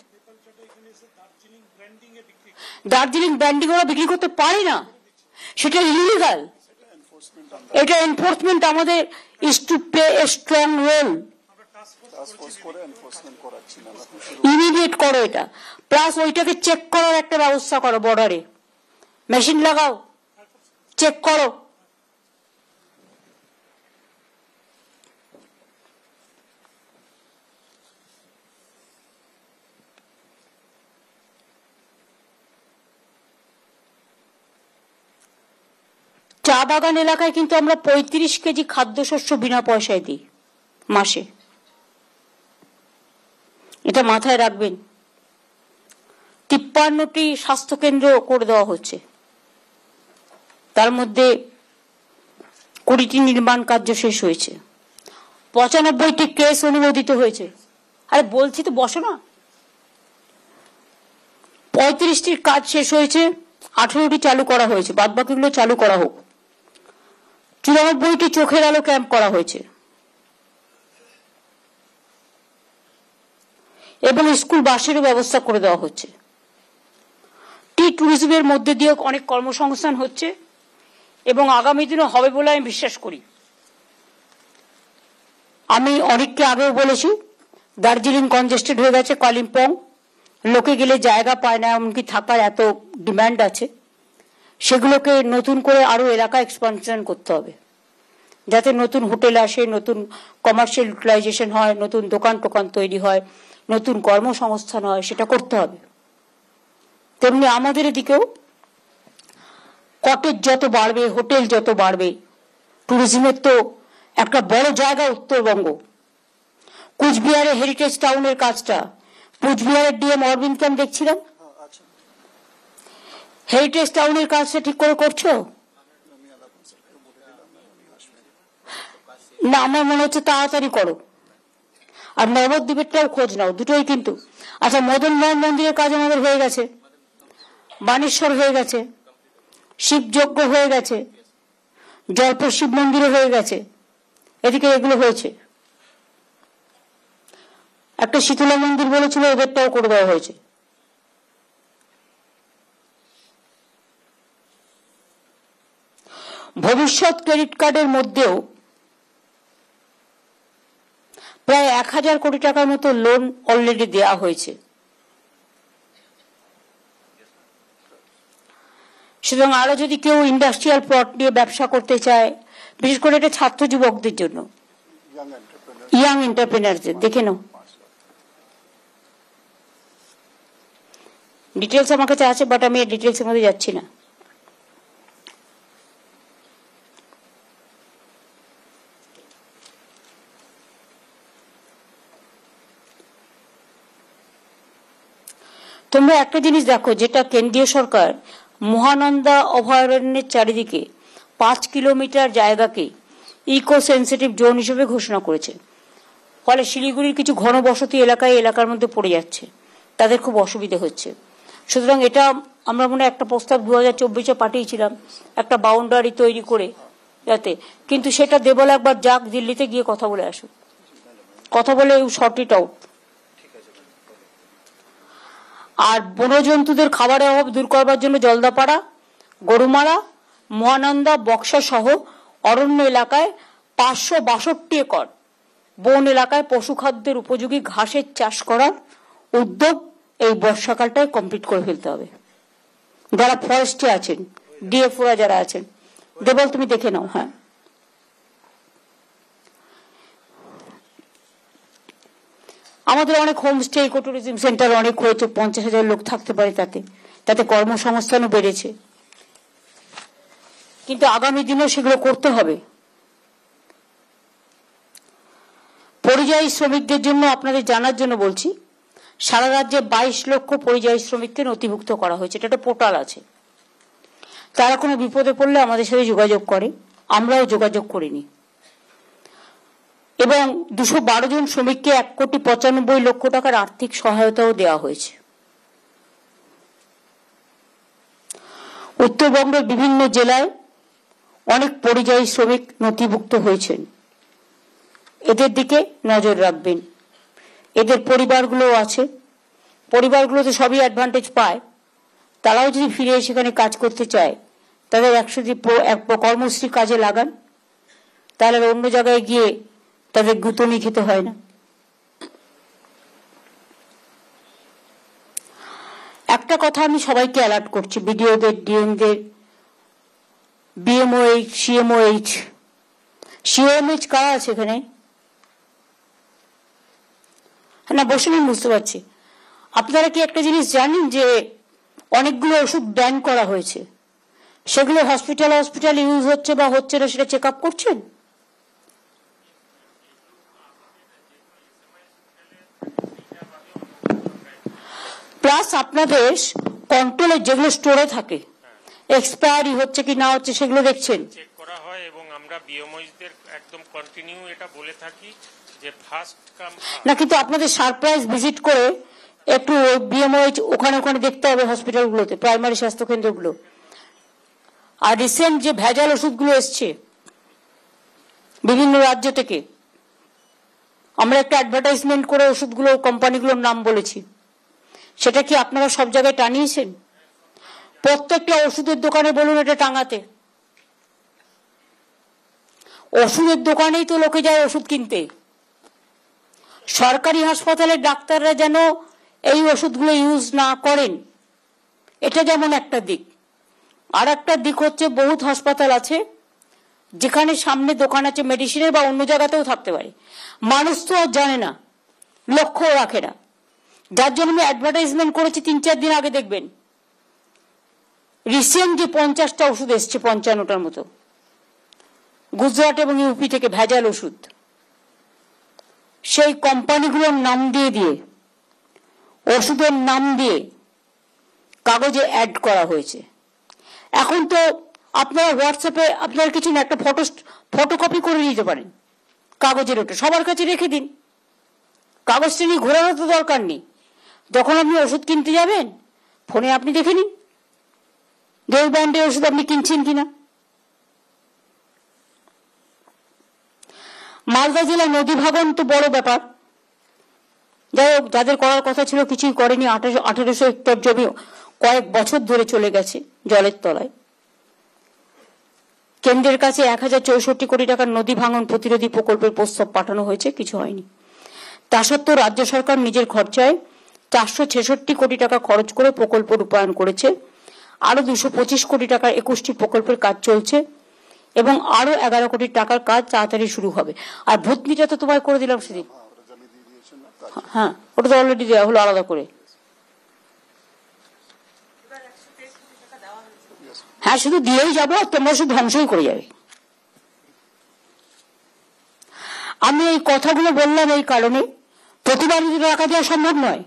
দার্জিলিং ব্র্যান্ডিং ওরা বিক্রি করতে পারে না, সেটা ইলিগাল। এটা এনফোর্সমেন্ট আমাদের is to play a strong role, immediate করো এটা, প্লাস ওইটাকে চেক করার একটা ব্যবস্থা করো, বর্ডারে মেশিন লাগাও, চেক করো। চা বাগান এলাকায় কিন্তু আমরা 35 কেজি খাদ্যশস্য বিনা পয়সায় দিই মাসে, এটা মাথায় রাখবেন। 53টি স্বাস্থ্যকেন্দ্র করে দেওয়া হচ্ছে, তার মধ্যে 20টি নির্মাণ কার্য শেষ হয়েছে, 95টি কেস অনুমোদিত হয়েছে। আরে বলছি তো, বসো না। 35টির কাজ শেষ হয়েছে, 18টি চালু করা হয়েছে, বাদ বাকিগুলো চালু করা হোক। 94টি চোখের আলো ক্যাম্প করা হয়েছে এবং স্কুল বাসেরও ব্যবস্থা করে দেওয়া হচ্ছে। টি ট্যুরিজমের মধ্যে দিয়ে অনেক কর্মসংস্থান হচ্ছে এবং আগামী দিনে হবে বলে আমি বিশ্বাস করি। আমি অনেককে আগেও বলেছি, দার্জিলিং কনজেস্টেড হয়ে গেছে, কালিম্পং লোকে গেলে জায়গা পায় না, এমনকি থাকার এত ডিমান্ড আছে, সেগুলোকে নতুন করে আরো এলাকা এক্সপানশন করতে হবে, যাতে নতুন হোটেল আসে, নতুন কমার্শিয়াল ইউটিলাইজেশন হয়, নতুন দোকান টোকান তৈরি হয়, নতুন কর্মসংস্থান হয়, সেটা করতে হবে। তেমনি আমাদের এদিকেও কটেজ যত বাড়বে, হোটেল যত বাড়বে, ট্যুরিজমের তো একটা বড় জায়গা উত্তরবঙ্গ। কুচবিহারের হেরিটেজ টাউনের কাজটা, কুচবিহারের ডিএম অরবিন্দকে আমি দেখছিলাম, হেরিটেজ টাউনের কাজটা ঠিক করে করছো না? আমার মনে হচ্ছে তাড়াতাড়ি করো। আর নবদ্বীপেরটাও খোঁজ নাও, দুটোই কিন্তু। আচ্ছা, মদন মোহন মন্দিরের কাজ আমাদের হয়ে গেছে, বানেশ্বর হয়ে গেছে, শিবযজ্ঞ হয়ে গেছে, জয়পুর শিব মন্দিরও হয়ে গেছে, এদিকে এগুলো হয়েছে। একটা শীতলা মন্দির বলেছিল, ওদেরটাও করে দেওয়া হয়েছে। ভবিষ্যৎ ক্রেডিট কার্ডের মধ্যেও প্রায় 1000 কোটি টাকার মতো লোন অলরেডি দেওয়া হয়েছে। সুতরাং আরো যদি কেউ ইন্ডাস্ট্রিয়াল প্লট নিয়ে ব্যবসা করতে চায়, বিশেষ করে এটা ছাত্র যুবকদের জন্য, ইয়াং এন্টারপ্রেনারদের, দেখে নাও। ডিটেলস আমার কাছে আছে, বাট আমি ডিটেলস এর মধ্যে যাচ্ছি না। তোমরা একটা জিনিস দেখো, যেটা কেন্দ্রীয় সরকার মহানন্দা অভয়ারণ্যের চারিদিকে 5 কিলোমিটার জায়গাকে ইকো সেন্সিটিভ জোন হিসেবে ঘোষণা করেছে। ফলে শিলিগুড়ির কিছু ঘনবসতি এলাকার মধ্যে পড়ে যাচ্ছে, তাদের খুব অসুবিধা হচ্ছে। সুতরাং এটা আমরা মনে একটা প্রস্তাব 2024-এ পাঠিয়েছিলাম, একটা বাউন্ডারি তৈরি করে যাতে, কিন্তু সেটা দেবল একবার যাক দিল্লিতে গিয়ে কথা বলে আসুক, কথা বলে শর্ট ইট আউট। আর বনজন্তুদের খাবারের অভাব দূর করবার জন্য জলদাপাড়া, গরুমারা, মহানন্দা, বক্সা সহ অরণ্য এলাকায় 562 একর বন এলাকায় পশু খাদ্যের উপযোগী ঘাসের চাষ করার উদ্যোগ এই বর্ষাকালটায় কমপ্লিট করে ফেলতে হবে। যারা ফরেস্টে আছেন, ডিএফওরা যারা আছেন, দেবল তুমি দেখে নাও। হ্যাঁ, আমাদের অনেক হোমস্টে, ইকো ট্যুরিজম সেন্টার অনেক হয়েছে, 50,000 লোক থাকতে পারে, তাতে কর্মসংস্থানও বেড়েছে। কিন্তু আগামী দিনে সেগুলো করতে হবে। পরিযায়ী শ্রমিকদের জন্য আপনাদের জানার জন্য বলছি, সারা রাজ্যে 22 লক্ষ পরিযায়ী শ্রমিককে নথিভুক্ত করা হয়েছে। এটা একটা পোর্টাল আছে, তারা কোনো বিপদে পড়লে আমাদের সাথে যোগাযোগ করে, আমরাও যোগাযোগ করিনি। এবং 212 জন শ্রমিককে 1,95 লক্ষ টাকার আর্থিক সহায়তাও দেওয়া হয়েছে। উত্তরবঙ্গের বিভিন্ন জেলায় অনেক পরিযায়ী শ্রমিক নথিভুক্ত হয়েছেন, এদের দিকে নজর রাখবেন। এদের পরিবারগুলো আছে, পরিবারগুলো তো সবই অ্যাডভান্টেজ পায়, তারাও যদি ফিরে সেখানে কাজ করতে চায়, তাদের 100 কর্মশ্রী কাজে লাগান, তাহলে অন্য জায়গায় গিয়ে তাদের গুতনি খেতে হয় না। একটা কথা আমি সবাইকে অ্যালার্ট করছি, বিডিওদের, ডিএমদের, বিএমওএইচ, সিএমওএইচ। সিএমএইচ কারা আছে এখানে? না, বসে আমি বুঝতে পারছি। আপনারা কি একটা জিনিস জানেন যে অনেকগুলো ওষুধ ব্যান করা হয়েছে, সেগুলো হসপিটাল ইউজ হচ্ছে বা হচ্ছে না সেটা চেক আপ করছেন? প্লাস আপনাদের কন্ট্রোলে যেগুলো স্টোরে থাকে, এক্সপায়ারি হচ্ছে কি না হচ্ছে সেগুলো দেখছেন, চেক করা হয়। এবং আমরা বিএমওইচদের একদম কন্টিনিউ এটা বলে থাকি যে ফার্স্ট কাম না, কিন্তু আপনাদের সারপ্রাইজ ভিজিট করে একটু বিএমওইচ ওখানে দেখতে হবে হসপিটালগুলোতে, প্রাইমারি স্বাস্থ্য কেন্দ্রগুলো। আর রিসেন্ট যে ভেজাল ওষুধগুলো এসছে বিভিন্ন রাজ্য থেকে, আমরা একটা অ্যাডভার্টাইজমেন্ট করে ওষুধগুলো, কোম্পানিগুলোর নাম বলেছি, সেটা কি আপনারা সব জায়গায় টানিয়েছেন? প্রত্যেকটা ওষুধের দোকানে বলুন এটা টাঙাতে। ওষুধের দোকানেই তো লোকে যায় ওষুধ কিনতে। সরকারি হাসপাতালের ডাক্তাররা যেন এই ওষুধগুলো ইউজ না করেন, এটা যেমন একটা দিক। আর একটা দিক হচ্ছে, বহুত হাসপাতাল আছে যেখানে সামনে দোকান আছে মেডিসিনের, বা অন্য জায়গাতেও থাকতে পারে, মানুষ তো আর জানে না, লক্ষ্য রাখে না, যার জন্য আমি অ্যাডভার্টাইজমেন্ট করেছি 3-4 দিন আগে। দেখবেন রিসেন্ট যে 50টা ওষুধ এসছে, 55টার মতো, গুজরাট এবং ইউপি থেকে ভেজাল ওষুধ, সেই কোম্পানিগুলোর নাম দিয়ে ওষুধের নাম দিয়ে কাগজে অ্যাড করা হয়েছে। এখন তো আপনারা হোয়াটসঅ্যাপে আপনারা কিছু না, একটা ফটোকপি করে নিতে পারেন কাগজের, ওটা সবার কাছে রেখে দিন, কাগজটা নিয়ে ঘোরানোর তো দরকার নেই। যখন আপনি ওষুধ কিনতে যাবেন ফোনে আপনি দেখে নিন যে ওই ব্র্যান্ডের ওষুধ আপনি কিনছেন কিনা। মালদা জেলায় নদী ভাঙন তো বড় ব্যাপার, যাই হোক, যাদের করার কথা ছিল কিছুই করেনি। 1800 হেক্টর জমি কয়েক বছর ধরে চলে গেছে জলের তলায়। কেন্দ্রের কাছে 1064 কোটি টাকার নদী ভাঙন প্রতিরোধী প্রকল্পের প্রস্তাব পাঠানো হয়েছে, কিছু হয়নি। তা সত্ত্বেও রাজ্য সরকার নিজের খরচায় 466 কোটি টাকা খরচ করে প্রকল্প রূপায়ণ করেছে। আরো 225 কোটি টাকার 21টি প্রকল্পের কাজ চলছে এবং আরো 11 কোটি টাকার কাজ তাড়াতাড়ি শুরু হবে। আর ভূতনিটা তো তোমায় করে দিলাম সেদিন, হ্যাঁ ওটা তো অলরেডি দেওয়া হলো আলাদা করে। হ্যাঁ, শুধু দিয়েই যাবো, তোমরা শুধু ধ্বংসই করে যাবে। আমি এই কথাগুলো বললাম এই কারণে, প্রতিবার যদি টাকা দেওয়া সম্ভব নয়।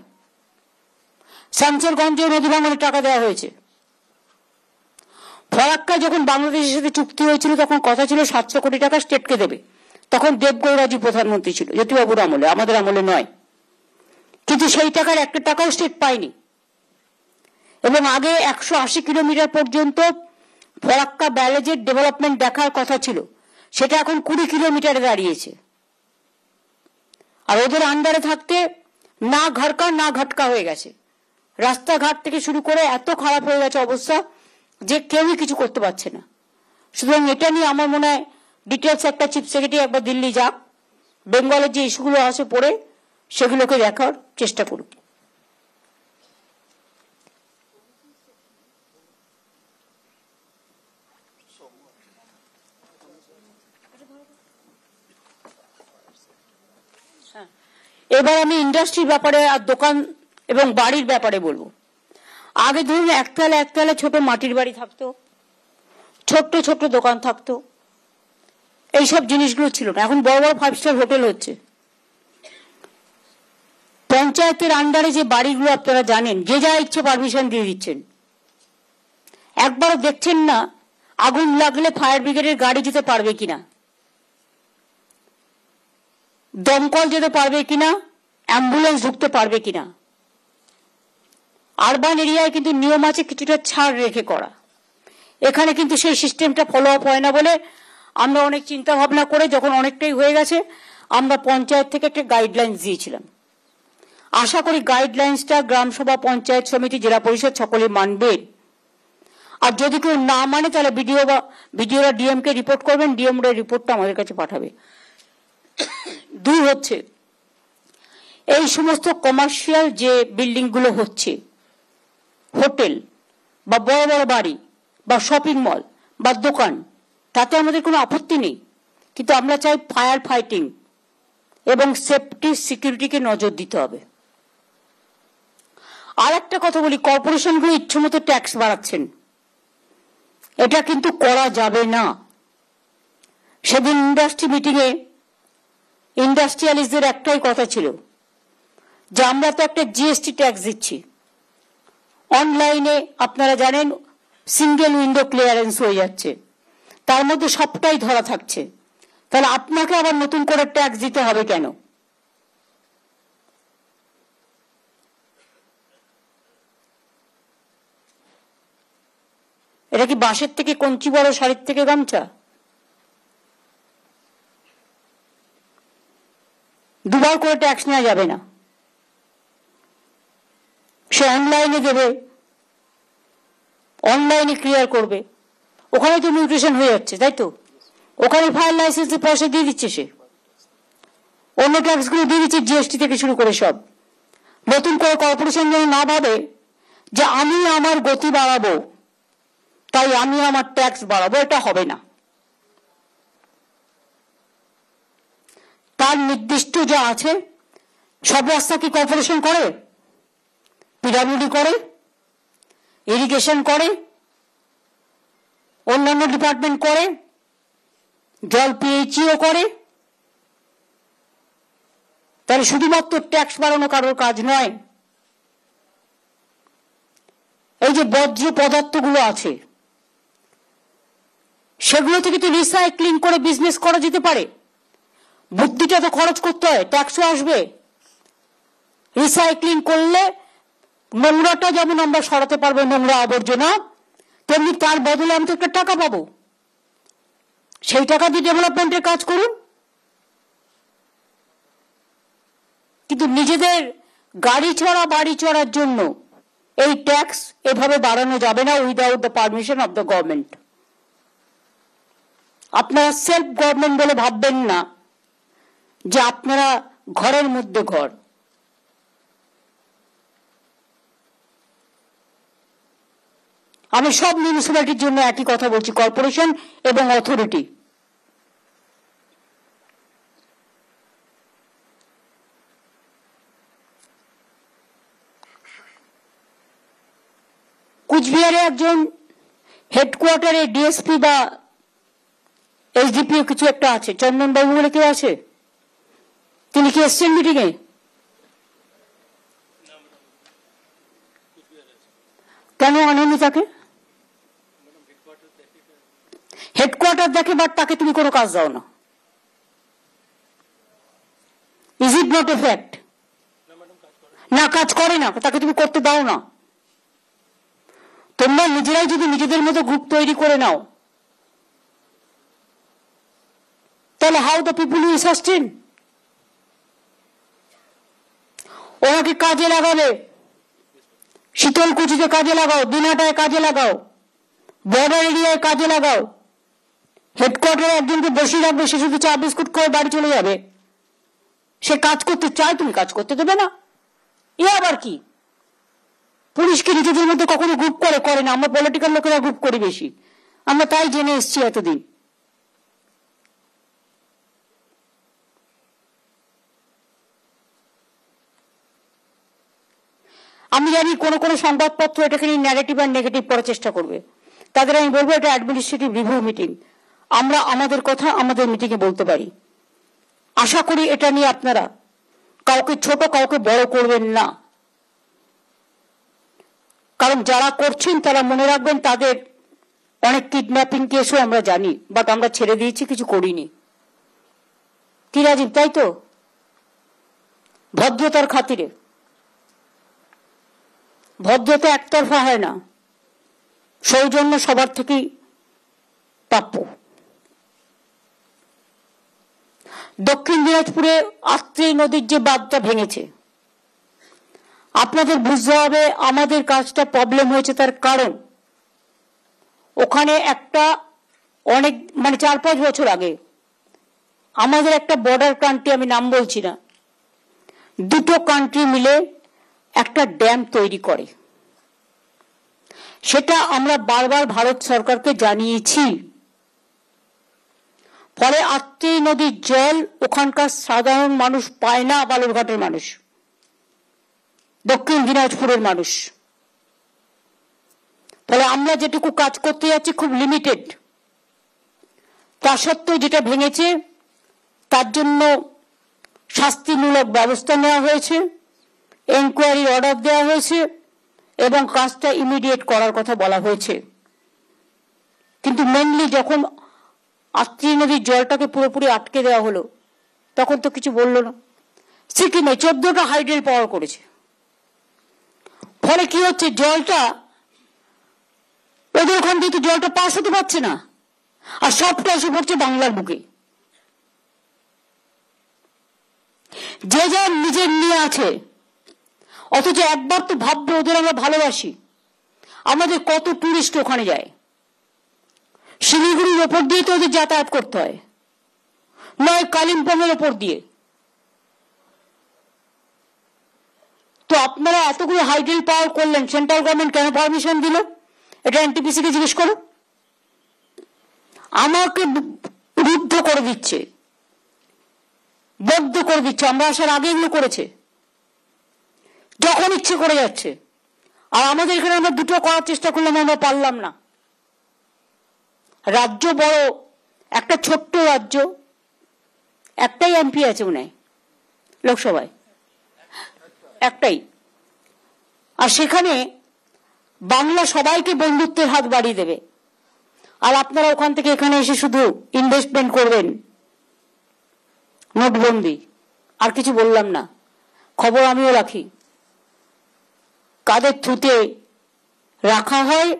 শামসেরগঞ্জে নদী ভাঙনের টাকা দেওয়া হয়েছে। ফরাক্কায় যখন বাংলাদেশের সাথে চুক্তি হয়েছিল তখন কথা ছিল 700 কোটি টাকা স্টেটকে দেবে, তখন দেবগৌড়াজি প্রধানমন্ত্রী ছিল, জ্যোতিবাবুর আমলে, আমাদের আমলে নয়। কিন্তু সেই টাকার একটা টাকাও স্টেট পায়নি। এবং আগে 180 কিলোমিটার পর্যন্ত ফরাক্কা ব্যারেজের ডেভেলপমেন্ট দেখার কথা ছিল, সেটা এখন 20 কিলোমিটারে দাঁড়িয়েছে। আর ওদের আন্ডারে থাকতে না ঘরকা না ঘটকা হয়ে গেছে, রাস্তাঘাট থেকে শুরু করে এত খারাপ হয়ে গেছে অবস্থা যে কেউই কিছু করতে পারছে না। সুতরাং এটা নিয়ে আমার মনে হয় ডিটেলস একটা চিফ সেক্রেটারি একবার দিল্লি যাক, বেঙ্গলের যে ইস্যুগুলো আছে পড়ে সেগুলোকে দেখার চেষ্টা করুক। এবার আমি ইন্ডাস্ট্রির ব্যাপারে আর দোকান এবং বাড়ির ব্যাপারে বলবো। আগে ধরুন একতলা ছোট মাটির বাড়ি থাকতো, ছোট্ট ছোট্ট দোকান থাকতো, এইসব জিনিসগুলো ছিল না। এখন বড় বড় 5 স্টার হোটেল হচ্ছে। পঞ্চায়েতের আন্ডারে যে বাড়িগুলো আপনারা জানেন, যে যা ইচ্ছে পারমিশন দিয়ে দিচ্ছেন, একবারও দেখছেন না আগুন লাগলে ফায়ার ব্রিগেডের গাড়ি যেতে পারবে কিনা, দমকল যেতে পারবে কিনা, অ্যাম্বুলেন্স ঢুকতে পারবে কিনা। আরবান এরিয়ায় কিন্তু নিয়ম আছে কিছুটা ছাড় রেখে করা, এখানে কিন্তু সেই সিস্টেমটা ফলো আপ হয় না বলে আমরা অনেক চিন্তা ভাবনা করে যখন অনেকটাই হয়ে গেছে আমরা পঞ্চায়েত থেকে একটা গাইডলাইন্স দিয়েছিলাম। আশা করি গাইডলাইন্সটা গ্রামসভা, পঞ্চায়েত সমিতি, জেলা পরিষদ সকলে মানবেন। আর যদি কেউ না মানে তাহলে বিডিওরা ডিএম কে রিপোর্ট করবেন, ডিএমরা রিপোর্টটা আমাদের কাছে পাঠাবে। 2 হচ্ছে এই সমস্ত কমার্শিয়াল যে বিল্ডিং গুলো হচ্ছে, হোটেল বা বড় বড় বাড়ি বা শপিং মল বা দোকান, তাতে আমাদের কোনো আপত্তি নেই, কিন্তু আমরা চাই ফায়ার ফাইটিং এবং সেফটি সিকিউরিটিকে নজর দিতে হবে। আর একটা কথা বলি, কর্পোরেশনগুলো ইচ্ছামতো ট্যাক্স বাড়াচ্ছেন, এটা কিন্তু করা যাবে না। সেদিন ইন্ডাস্ট্রি মিটিং এ ইন্ডাস্ট্রিয়ালিস্টদের একটাই কথা ছিল যে আমরা তো একটা জিএসটি ট্যাক্স দিচ্ছি, অনলাইনে আপনারা জানেন সিঙ্গেল উইন্ডো ক্লিয়ারেন্স হয়ে যাচ্ছে, তার মধ্যে সবটাই ধরা থাকছে, তাহলে আপনাকে আবার নতুন করে ট্যাক্স দিতে হবে কেন? এটা কি বাঁশের থেকে কঞ্চি বড়, শাড়ির থেকে গামছা? দুবার করে ট্যাক্স নেওয়া যাবে না। সে অনলাইনে দেবে, অনলাইনে ক্লিয়ার করবে, ওখানে তো মিউটেশন হয়ে যাচ্ছে, তাই তো? ওখানে ফায়ার লাইসেন্সের পয়সা দিয়ে দিচ্ছে, সে অন্য ট্যাক্স গুলো দিয়ে দিচ্ছে, জিএসটি থেকে শুরু করে সব। নতুন করে কর্পোরেশন যেন না ভাবে যে আমি আমার গতি বাড়াবো তাই আমি আমার ট্যাক্স বাড়াবো, এটা হবে না। তার নির্দিষ্ট যা আছে সব রাস্তা কি কর্পোরেশন করে? পিডব্লিউডি করে, ইরিগেশন করে, অন্যান্য ডিপার্টমেন্ট করে, জল পিএইচইও করে, তাহলে শুধুমাত্র ট্যাক্স বাড়ানো কারোর কাজ নয়। এই যে বর্জ্য পদার্থগুলো আছে সেগুলো থেকে তো রিসাইক্লিং করে বিজনেস করা যেতে পারে। বুদ্ধিটা তো খরচ করতে হয়, ট্যাক্সও আসবে। রিসাইক্লিং করলে নোংরাটা যেমন আমরা সরাতে পারবো, নোংরা আবর্জনা, তেমনি তার বদলে আমি তো একটা টাকা পাবো। সেই টাকা দিয়ে ডেভেলপমেন্টের কাজ করুন। কিন্তু নিজেদের গাড়ি চড়া বাড়ি চড়ার জন্য এই ট্যাক্স এভাবে বাড়ানো যাবে না without the permission of the government. আপনারা সেলফ গভর্নমেন্ট বলে ভাববেন না যে আপনারা ঘরের মধ্যে ঘর। আমি সব মিউনিসিপ্যালিটির জন্য একই কথা বলছি, কর্পোরেশন এবং অথরিটি। কুচবিহারে একজন হেডকোয়ার্টারে ডিএসপি বা এসডিপিও কিছু একটা আছে, চন্দনবাবু বলে কেউ আছে, তিনি কি এসছেন মিটিং এ? কেন আনেনি তাকে? হেডকোয়ার্টার দেখে, বাট তাকে তুমি কোনো কাজ দাও না। Is it not a fact? না, কাজ করে না, তাকে তুমি করতে দাও না। তোমরা নিজেরাই যদি নিজেদের মতো গ্রুপ তৈরি করে নাও, তাহলে how the people will sustain? ওনাকে কাজে লাগাবে, শীতলকুচিতে কাজে লাগাও, দিনাটায় কাজে লাগাও, বর্ডার এরিয়ায় কাজে লাগাও। হেডকোয়ার্টারে একজনকে বসিয়ে রাখবে, সে শুধু চা বিস্কুট করে বাড়ি চলে যাবে। সে কাজ করতে চায়, তুমি কাজ করতে দেবে না? এ আবার কি? পুলিশকে নিজেদের মধ্যে কখনো গ্রুপ করে না, আমরা পলিটিক্যাল লোকেরা গ্রুপ করি বেশি, আমরা তাই জেনে এসছি এতদিন। আমি জানি কোন কোন সংবাদপত্র এটাকে নিয়ে ন্যারেটিভ আর নেগেটিভ করার চেষ্টা করবে, তাদের আমি বলবো এটা অ্যাডমিনিস্ট্রেটিভ রিভিউ মিটিং, আমরা আমাদের কথা আমাদের মিটিং এ বলতে পারি। আশা করি এটা নিয়ে আপনারা কাউকে ছোট কাউকে বড় করবেন না, কারণ যারা করছেন তারা মনে রাখবেন তাদের অনেক কিডন্যাপিং কেসও আমরা জানি, বাট আমরা ছেড়ে দিয়েছি, কিছু করিনি। কি রাজীব, তাই তো? ভদ্রতার খাতিরে। ভদ্রতা একতরফা হয় না, সৌজন্য সবার থেকেই প্রাপ্য। দক্ষিণ দিনাজপুরে আত্রেই নদীর যে বাঁধটা ভেঙেছে, আপনাদের বুঝতে হবে আমাদের কাজটা প্রবলেম হয়েছে তার কারণ ওখানে একটা অনেক 4-5 বছর আগে আমাদের একটা বর্ডার কান্ট্রি, আমি নাম বলছি না, দুটো কান্ট্রি মিলে একটা ড্যাম তৈরি করে। সেটা আমরা বারবার ভারত সরকারকে জানিয়েছি। ফলে আত্রেই নদীর জল ওখানকার সাধারণ মানুষ পায় না, বালুরঘাটের মানুষ, দক্ষিণ দিনাজপুরের মানুষ। ফলে আমরা যেটুকু কাজ করতে যাচ্ছি খুব লিমিটেড। তা সত্ত্বেও যেটা ভেঙেছে তার জন্য শাস্তিমূলক ব্যবস্থা নেওয়া হয়েছে, এনকোয়ারির অর্ডার দেওয়া হয়েছে এবং কাজটা ইমিডিয়েট করার কথা বলা হয়েছে। কিন্তু মেনলি যখন আত্রেই নদীর জলটাকে পুরোপুরি আটকে দেওয়া হলো তখন তো কিছু বললো না। সিকিমে 14টা হাইড্রেল পাওয়ার করেছে। ফলে কি হচ্ছে, জলটা ওদের ওখান থেকে জলটা পাস হতে পারছে না, আর সবটা এসে পড়ছে বাংলার বুকে। যে যার নিজের নিয়ে আছে, অথচ একবার তো ভাববে ওদের আমরা ভালোবাসি। আমাদের কত টুরিস্ট ওখানে যায়, শিলিগুড়ির ওপর দিয়ে তো ওদের যাতায়াত করতে হয়, নয় কালিম্পং এর ওপর দিয়ে। তো আপনারা এতগুলো হাইড্রেল পাওয়ার করলেন, সেন্ট্রাল গভর্নমেন্ট কেন পারমিশন দিল? এটা এনটিপিসি কে জিজ্ঞেস করো। আমাকে রুদ্ধ করে দিচ্ছে, বদ্ধ করে দিচ্ছে। আমরা আসার আগে এগুলো করেছে, যখন ইচ্ছে করে যাচ্ছে। আর আমাদের এখানে আমরা দুটো করার চেষ্টা করলাম, আমরা পারলাম না। রাজ্য বড়, একটা ছোট্ট রাজ্য, একটাই এমপি আছে মনে হয় লোকসভায়, একটাই, আর সেখানে বাংলা সবাইকে বন্ধুত্বের হাত বাড়িয়ে দেবে, আর আপনারা ওখান থেকে এখানে এসে শুধু ইনভেস্টমেন্ট করবেন, নোটবন্দি, আর কিছু বললাম না। খবর আমিও রাখি, কাদের থ্রুতে রাখা হয়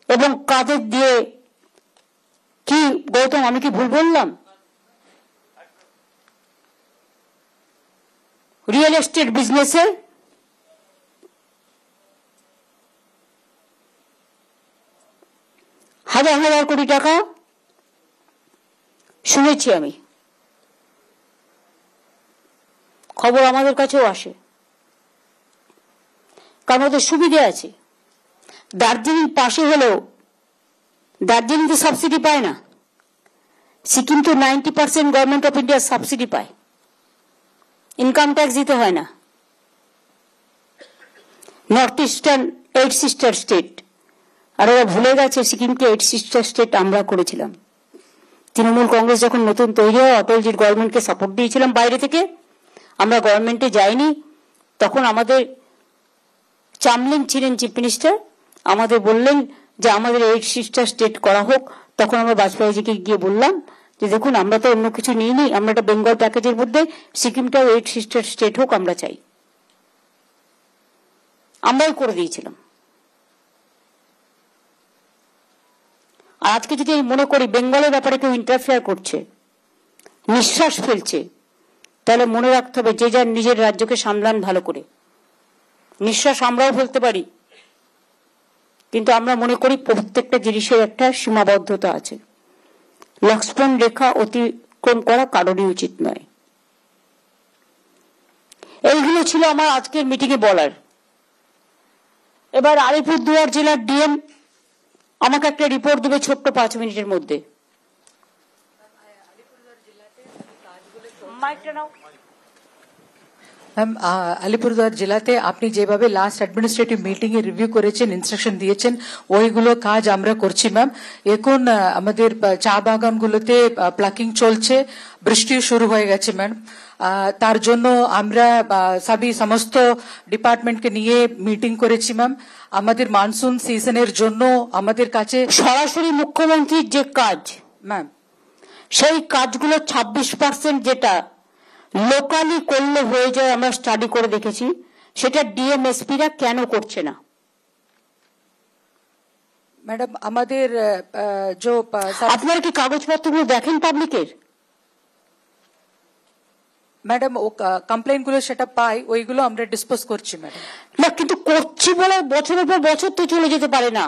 এবং কাদের দিয়ে কি। গৌতম, আমি কি ভুল বললাম? রিয়েল এস্টেট বিজনেসে হাজার হাজার কোটি টাকা শুনেছি আমি, খবর আমাদের কাছেও আসে, কারণ ওদের সুবিধে আছে। দার্জিলিং পাশে হলেও দার্জিলিং তো সাবসিডি পায় না, সিকিম তো 90% গভর্নমেন্ট অফ ইন্ডিয়া সাবসিডি পায়, ইনকাম ট্যাক্স দিতে হয় না। নর্থ ইস্টার্ন 8 সিস্টার স্টেট, আর ওরা ভুলে গেছে সিকিমকে 8 সিস্টার স্টেট আমরা করেছিলাম। তৃণমূল কংগ্রেস যখন নতুন তৈরি হয়, অটলজির গভর্নমেন্টকে সাপোর্ট দিয়েছিলাম বাইরে থেকে, আমরা গভর্নমেন্টে যাইনি, তখন আমাদের চামলিং ছিলেন চিফ মিনিস্টার, আমাদের বললেন যে আমাদের 8 সিস্টার স্টেট করা হোক। তখন আমরা বাজপেয়ীজিকে গিয়ে বললাম যে দেখুন, আমরা তো অন্য কিছু নিইনি, আমরা একটা বেঙ্গল প্যাকেজের মধ্যে সিকিমটাও 8 সিস্টার স্টেট হোক আমরা চাই, আমরাই করে দিয়েছিলাম। আর আজকে যদি আমি মনে করি বেঙ্গলের ব্যাপারে কেউ ইন্টারফেয়ার করছে, নিঃশ্বাস ফেলছে, তাহলে মনে রাখতে হবে যে যার নিজের রাজ্যকে সামলান ভালো করে। নিঃশ্বাস আমরাও ফেলতে পারি, কিন্তু আমরা মনে করি প্রত্যেকটা জিনিসের একটা সীমাবদ্ধতা আছে, লক্ষ্মণ রেখা অতিক্রম করা কারণই উচিত নয়। এইগুলো ছিল আমার আজকের মিটিংয়ে বলার। এবার আলিপুরদুয়ার জেলার ডিএম আমাকে একটা রিপোর্ট দেবে ছোট্ট 5 মিনিটের মধ্যে। ম্যাম, আলিপুরদুয়ার জেলাতে আপনি যেভাবে লাস্ট অ্যাডমিনিস্ট্রেটিভ মিটিং এ রিভিউ করেছেন, ইনস্ট্রাকশন দিয়েছেন, ওইগুলো কাজ আমরা করছি ম্যাম। এখন আমাদের চা বাগানগুলোতে প্লাকিং চলছে, বৃষ্টিও শুরু হয়ে গেছে ম্যাম। তার জন্য আমরা সমস্ত ডিপার্টমেন্টকে নিয়ে মিটিং করেছি ম্যাম। আমাদের মানসুন সিজনের জন্য আমাদের কাছে সরাসরি মুখ্যমন্ত্রীর যে কাজ ম্যাম, সেই কাজগুলো 26% যেটা লোকালি করলে হয়ে যায়, আমরা স্টাডি করে দেখেছি, সেটা ডিএমএসপিরা কেন করছে না? ম্যাডাম আমাদের আপনারা কি কাগজপত্রগুলো দেখেন পাবলিকের? ম্যাডাম ও কমপ্লেন গুলো সেটা পাই, ওইগুলো আমরা ডিসপোজ করছি ম্যাডাম। না, কিন্তু করছি বলে বছরের পর বছর তো চলে যেতে পারে না,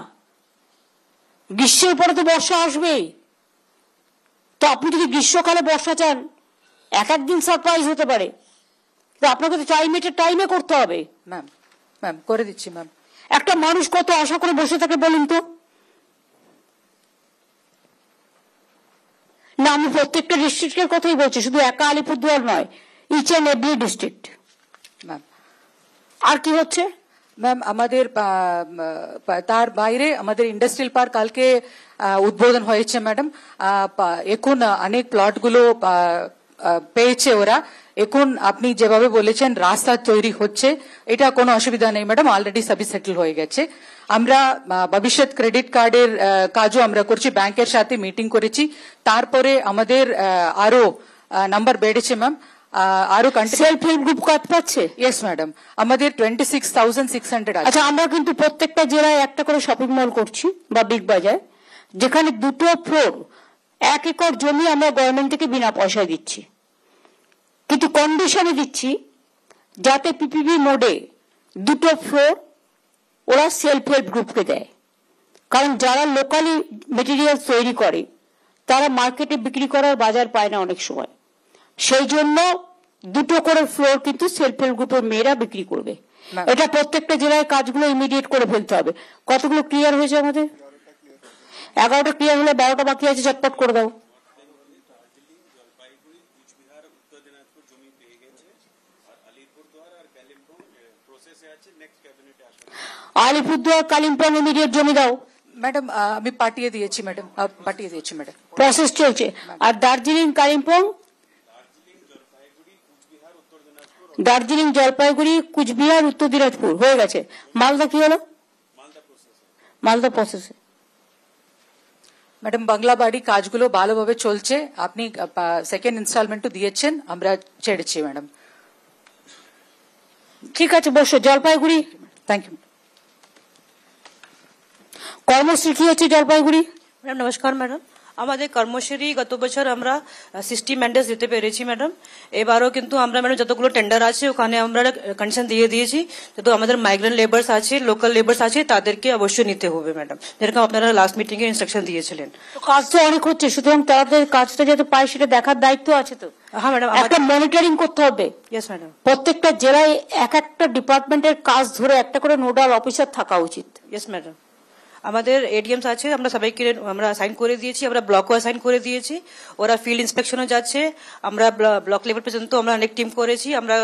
গ্রীষ্মের পরে তো বর্ষা আসবেই। তো আপনি যদি গ্রীষ্মকালে বর্ষা চান, এক দিন সারপ্রাইজ হতে পারে, তো আপনাকে তো টাইমে করতে হবে। ম্যাম ম্যাম করে দিচ্ছি ম্যাম। একটা মানুষ কত আশা করে বসে থাকে বলুন তো? না, আমি প্রত্যেকটা ডিস্ট্রিক্টের কথাই বলছি, শুধু একা আলিপুরদুয়ার নয়, each and every district. Ma'am আর কি হচ্ছে ম্যাম, আমাদের তার বাইরে আমাদের ইন্ডাস্ট্রিয়াল পার্ক কালকে উদ্বোধন হয়েছে ম্যাডাম। এখন অনেক প্লটগুলো পেয়েছে ওরা। এখন আপনি যেভাবে বলেছেন রাস্তা তৈরি হচ্ছে, এটা কোনো অসুবিধা নেই ম্যাডাম, অলরেডি সবই সেটেল হয়ে গেছে। আমরা ভবিষ্যৎ ক্রেডিট কার্ডের কাজও আমরা করছি, ব্যাংকের সাথে মিটিং করেছি। তারপরে আমাদের আরো নাম্বার বেড়েছে ম্যাম, আরো সেলফ হেল্প গ্রুপ কাজ পাচ্ছে? ইয়েস ম্যাডাম, আমাদের 26,600 আছে। আচ্ছা, আমরা কিন্তু প্রত্যেকটা জেলায় একটা করে শপিং মল করছি বা বিগ বাজার, যেখানে 2টো ফ্লোর 1 একর জমি আমরা গভর্নমেন্ট থেকে বিনা পয়সায় দিচ্ছি, কিন্তু কন্ডিশনে দিচ্ছি যাতে পিপিপি মোডে 2টো ফ্লোর ওরা সেলফ হেল্প গ্রুপকে দেয়। কারণ যারা লোকালি মেটেরিয়াল তৈরি করে তারা মার্কেটে বিক্রি করার বাজার পায় না অনেক সময়, সেই জন্য 2টো করে ফ্লোর কিন্তু সেলফ হেল্প গ্রুপের মেয়েরা বিক্রি করবে। এটা প্রত্যেকটা জেলায় কাজগুলো ইমিডিয়েট করে ফেলতে হবে। কতগুলো ক্লিয়ার হয়েছে আমাদের? 11টা ক্লিয়ার হলে 12টা বাকি আছে, চটপট করে দাও। আলিপুরদুয়ার কালিম্পং ইমিডিয়েট জমি দাও ম্যাডাম আমি পাঠিয়ে দিয়েছি ম্যাডাম, ম্যাডাম। প্রসেস চলছে। আর দার্জিলিং, কালিম্পং, দার্জিলিং, জলপাইগুড়ি, কুচবিহার, উত্তর দিনাজপুর হয়ে গেছে। মালদা কি হলো? মালদা প্রসেসে। ম্যাডাম বাংলা বাড়ি কাজগুলো ভালোভাবে চলছে, আপনি সেকেন্ড ইনস্টলমেন্টও দিয়েছেন, আমরা ছেড়েছি ম্যাডাম। ঠিক আছে, বসো। Jalpaiguri, thank you. কর্মশ্রী কি হচ্ছে জলপাইগুড়ি? ম্যাডাম নমস্কার ম্যাডাম, আমাদের কর্মশ্রী গত বছর আমরা 60 ম্যান্ডেটস দিতে পেরেছি ম্যাডাম। এবারও কিন্তু আমরা ম্যাডাম যতগুলো টেন্ডার আছে ওখানে আমরা কন্ডিশন দিয়ে দিয়েছি, যত আমাদের মাইগ্রেন্ট লেবার্স আছে, লোকাল লেবার্স আছে, তাদেরকে অবশ্যই নিতে হবে ম্যাডাম, যেরকম আপনারা লাস্ট মিটিং এ ইনস্ট্রাকশন দিয়েছিলেন। কাজ তো অনেক হচ্ছে, সুতরাং তাদের কাজটা যাতে পায় সেটা দেখার দায়িত্ব আছে তো। হ্যাঁ ম্যাডাম, একটা মনিটরিং করতে হবে। Yes madam. প্রত্যেকটা জেলায় এক একটা ডিপার্টমেন্টের কাজ ধরে একটা করে নোডাল অফিসার থাকা উচিত। ইয়েস ম্যাডাম, আমাদের এডিএমস আছে, আমরা সবাইকে আমরা সাইন করে দিয়েছি, আমরা ব্লকও সাইন করে দিয়েছি, ওরা ফিল্ড ইন্সপেকশনও যাচ্ছে, আমরা ব্লক লেভেল পর্যন্ত আমরা অনেক টিম করেছি। আমরা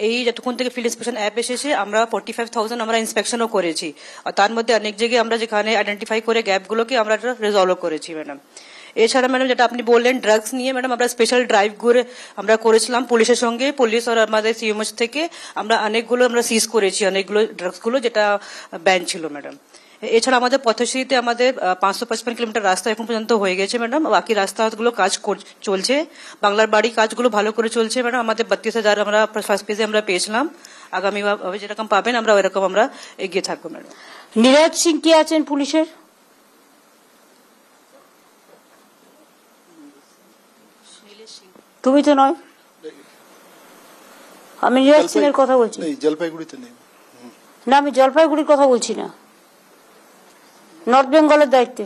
এই যতক্ষণ থেকে ফিল্ড ইন্সপেকশন অ্যাপ এসেছে আমরা 45,000 আমরা ইন্সপেকশনও করেছি, আর তার মধ্যে অনেক জায়গায় আমরা যেখানে আইডেন্টিফাই করে গ্যাপগুলোকে আমরা রিজলভ করেছি ম্যাডাম। এছাড়া ম্যাডাম যেটা আপনি বললেন ড্রাগস নিয়ে, ম্যাডাম আমরা স্পেশাল ড্রাইভ করে আমরা করেছিলাম পুলিশের সঙ্গে, পুলিশ আর আমাদের সিএমএস থেকে আমরা অনেকগুলো আমরা সিজ করেছি, অনেকগুলো ড্রাগসগুলো যেটা ব্যান ছিল ম্যাডাম। এছাড়া আমাদের পথশ্রীতে আমাদের 555 কিলোমিটার রাস্তা এখন পর্যন্ত হয়ে গেছে ম্যাডাম, বাকি রাস্তাগুলো কাজ চলছে। বাংলার বাড়ি কাজগুলো ভালো করে চলছে ম্যাডাম, আমাদের 32,000 আমরা ফার্স্ট পেজে আমরা পেয়েছিলাম, আগামী যেরকম পাবেন আমরা ওইরকম আমরা এগিয়ে থাকবো ম্যাডাম। নীরজ সিং কে আছেন পুলিশের? তুমি তো নয়, আমি নীরজ সিং এর কথা বলছি। জলপাইগুড়িতে নেই না, আমি জলপাইগুড়ির কথা বলছি না, নর্থ বেঙ্গলের দায়িত্বে।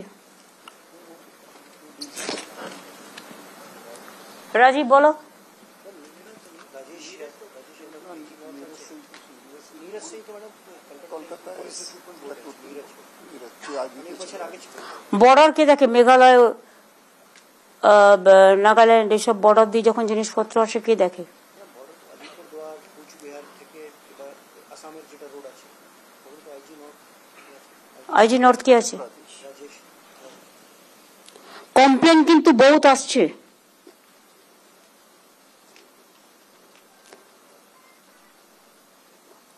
রাজীব বলো। বর্ডার কে দেখে? মেঘালয়, নাগাল্যান্ড এসব বর্ডার দিয়ে যখন জিনিসপত্র আসে কে দেখে? আইজি নর্থ কে আছে? কমপ্লেন কিন্তু বহুত আসছে।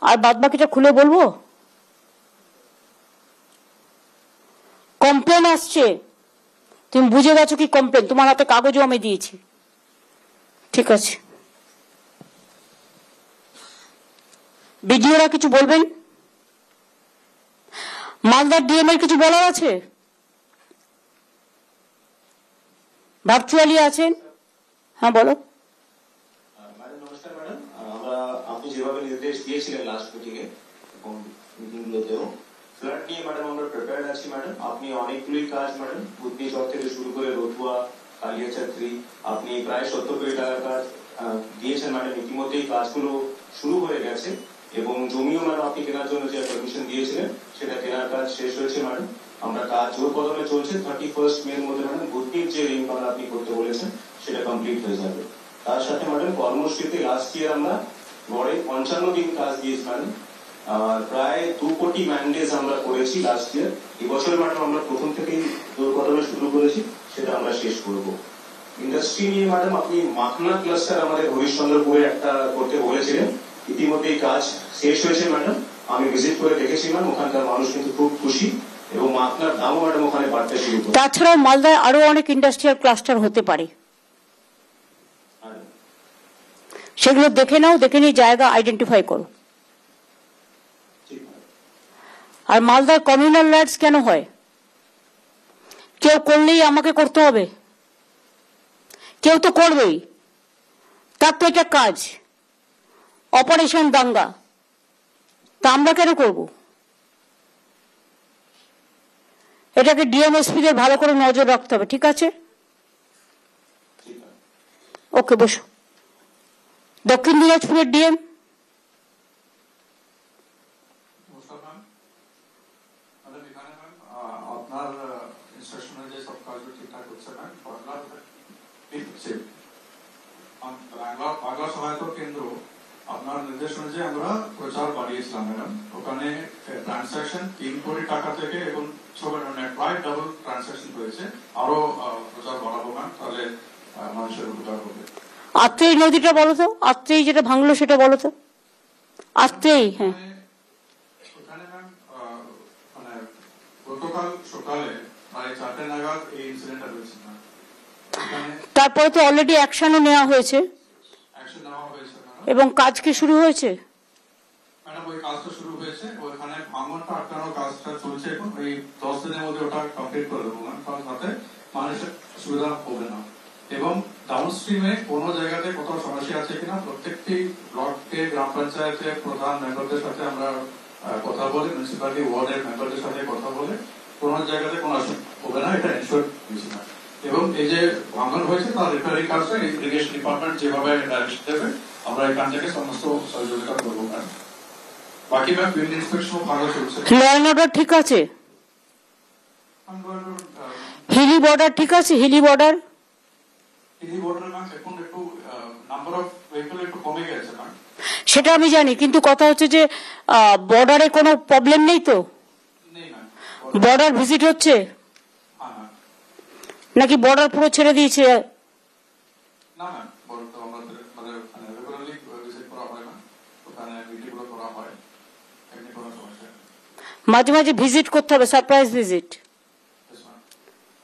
আর বাদ বাকিটা খুলে বলবো? কমপ্লেন আসছে, তুমি বুঝে গেছো কি কমপ্লেন? তোমার হাতে কাগজও আমি দিয়েছি। ঠিক আছে, বিডিওরা কিছু বলবেন? মালদার ডিএম এর কিছু বলার আছে? ভার্চুয়ালি আছেন? হ্যাঁ বলো। ম্যাডাম নমস্কার ম্যাডাম, আমরা আপনি যেভাবে নির্দেশ দিয়েছিলেন লাস্ট মিটিংয়ে এবং মিটিংগুলোতেও ফ্লাড নিয়ে ম্যাডাম আমরা প্রিপেয়ার্ড আছি ম্যাডাম। আপনি অনেকগুলোই কাজ ম্যাডাম, বুদ্ধি চক থেকে শুরু করে রতুয়া, কালিয়াচাত্রী, আপনি প্রায় 70 কোটি টাকার কাজ দিয়েছেন ম্যাডাম। ইতিমধ্যেই কাজগুলো শুরু হয়ে গেছে এবং জমিও ম্যাডাম আপনি কেনার জন্য যে পারমিশন দিয়েছিলেন সেটা কেনার কাজ শেষ হয়েছে ম্যাডাম। আমরা কাজ জোর কদমে চলছে, 31 মে এর মধ্যে ম্যাডাম বুদ্ধির যে রিং বাংলা আপনি করতে বলেছেন সেটা কমপ্লিট হয়ে যাবে। তার সাথে ম্যাডাম কর্মসূচিতে লাস্ট ইয়ার আমরা গড়ে 55 দিন কাজ দিয়েছি ম্যাডাম, আর প্রায় 2 কোটি ম্যান্ডেজ আমরা করেছি লাস্ট ইয়ার। এবছর ম্যাডাম আমরা প্রথম থেকেই জোর কদমে শুরু করেছি, সেটা আমরা শেষ করব। ইন্ডাস্ট্রি নিয়ে ম্যাডাম আপনি মাখনা ক্লাস্টার আমাদের হরিশ্চন্দ্রপুরে একটা করতে বলেছিলেন, ইতিমধ্যে এই কাজ শেষ হয়েছে ম্যাডাম। আমি ভিজিট করে দেখেছি ম্যাডাম, ওখানকার মানুষ কিন্তু খুব খুশি এবং মাখনার দামও ম্যাডাম ওখানে বাড়তে শুরু করে। তাছাড়াও মালদায় আরো অনেক ইন্ডাস্ট্রিয়াল ক্লাস্টার হতে পারে, সেগুলো দেখে নাও, দেখে নিয়ে জায়গা আইডেন্টিফাই করো। আর মালদার কমিউনাল ল্যান্ডস কেন হয়? কেউ করলেই আমাকে করতে হবে? কেউ তো করবেই, তার তো এটা কাজ, অপারেশন দাঙ্গা, তা আমরা কেন করব? এটাকে ডিএমএসপি দের ভালো করে নজর রাখতে হবে। ঠিক আছে, ওকে, বসো। দক্ষিণ দিনাজপুরের ডিএম। আপনার ইনস্ট্রাকশনে যে সব কাজগুলো ঠিকঠাক হচ্ছে না, বাংলা সহায়তা কেন্দ্র আপনার ওনার নির্দেশ অনুযায়ী আমরা প্রচার বাড়িয়েছিলাম ম্যাডাম। ওখানে ট্রানসাকশন 3 কোটি টাকা থেকে এখন প্রায় ডাবল ট্রানসাকশন হয়েছে। আরো প্রচার বাড়াবো ম্যাম, তাহলে মানুষের উপকার হবে। আত্রেই নদীটা বলো তো, আত্রেই যেটা ভাঙলো সেটা বলো তো। আত্রেই, হ্যাঁ। ওখানে ম্যাম মানে গতকাল সকালে প্রায় 4টে নাগাদ এই ইনসিডেন্টটা হয়েছে ম্যাম। তারপরে তো অলরেডি অ্যাকশনও নেওয়া হয়েছে অ্যাকশন নেওয়া হয়েছে ম্যাডাম। এবং কাজ কি শুরু হয়েছে? ম্যাডাম ওই কাজটা শুরু হয়েছে, ওইখানে ভাঙনটা আটকানোর কাজটা চলছে এখন। ওই 10 দিনের মধ্যে ওটা কমপ্লিট করে দেবো ম্যাম, তাতে মানুষের সুবিধা হবে না। এবং ডাউন স্ট্রিমে কোনো জায়গাতে কোথাও সমস্যা আছে কিনা প্রত্যেকটি ব্লককে গ্রাম পঞ্চায়েতের প্রধান মেম্বারদের সাথে আমরা কথা বলে, মিউনিসিপালিটি ওয়ার্ডের মেম্বারদের সাথে কথা বলে কোনো জায়গাতে কোনো অসুবিধা হবে না, এটা এনশোর দিচ্ছি না। এবং এই যে ভাঙন হয়েছে তার রিপেয়ারিং কাজটা ইরিগেশন ডিপার্টমেন্ট যেভাবে ডাইরেকশন দেবে আমরা এখান থেকে সমস্ত সহযোগিতা করবো ম্যাম। বাকি ম্যাম ফিল্ড ইন্সপেকশন ভালো চলছে। ল অ্যান্ড অর্ডার ঠিক আছে? হিলি বর্ডার ঠিক আছে? হিলি বর্ডার ম্যাম এখন একটু নাম্বার অফ ভেহিকল একটু কমে গেছে ম্যাম। সেটা আমি জানি, কিন্তু কথা হচ্ছে যে বর্ডারে কোনো প্রবলেম নেই তো? নেই ম্যাম। বর্ডার ভিজিট হচ্ছে নাকি বর্ডার পুরো ছেড়ে দিয়েছে? না ম্যাম, বর্ডার তো আমাদের মানে রেগুলারলি ভিজিট করা হয় না, ওখানে মিটিংগুলো করা হয়, এমনি কোনো সমস্যা নেই। মাঝে মাঝে ভিজিট করতে হবে, surprise visit.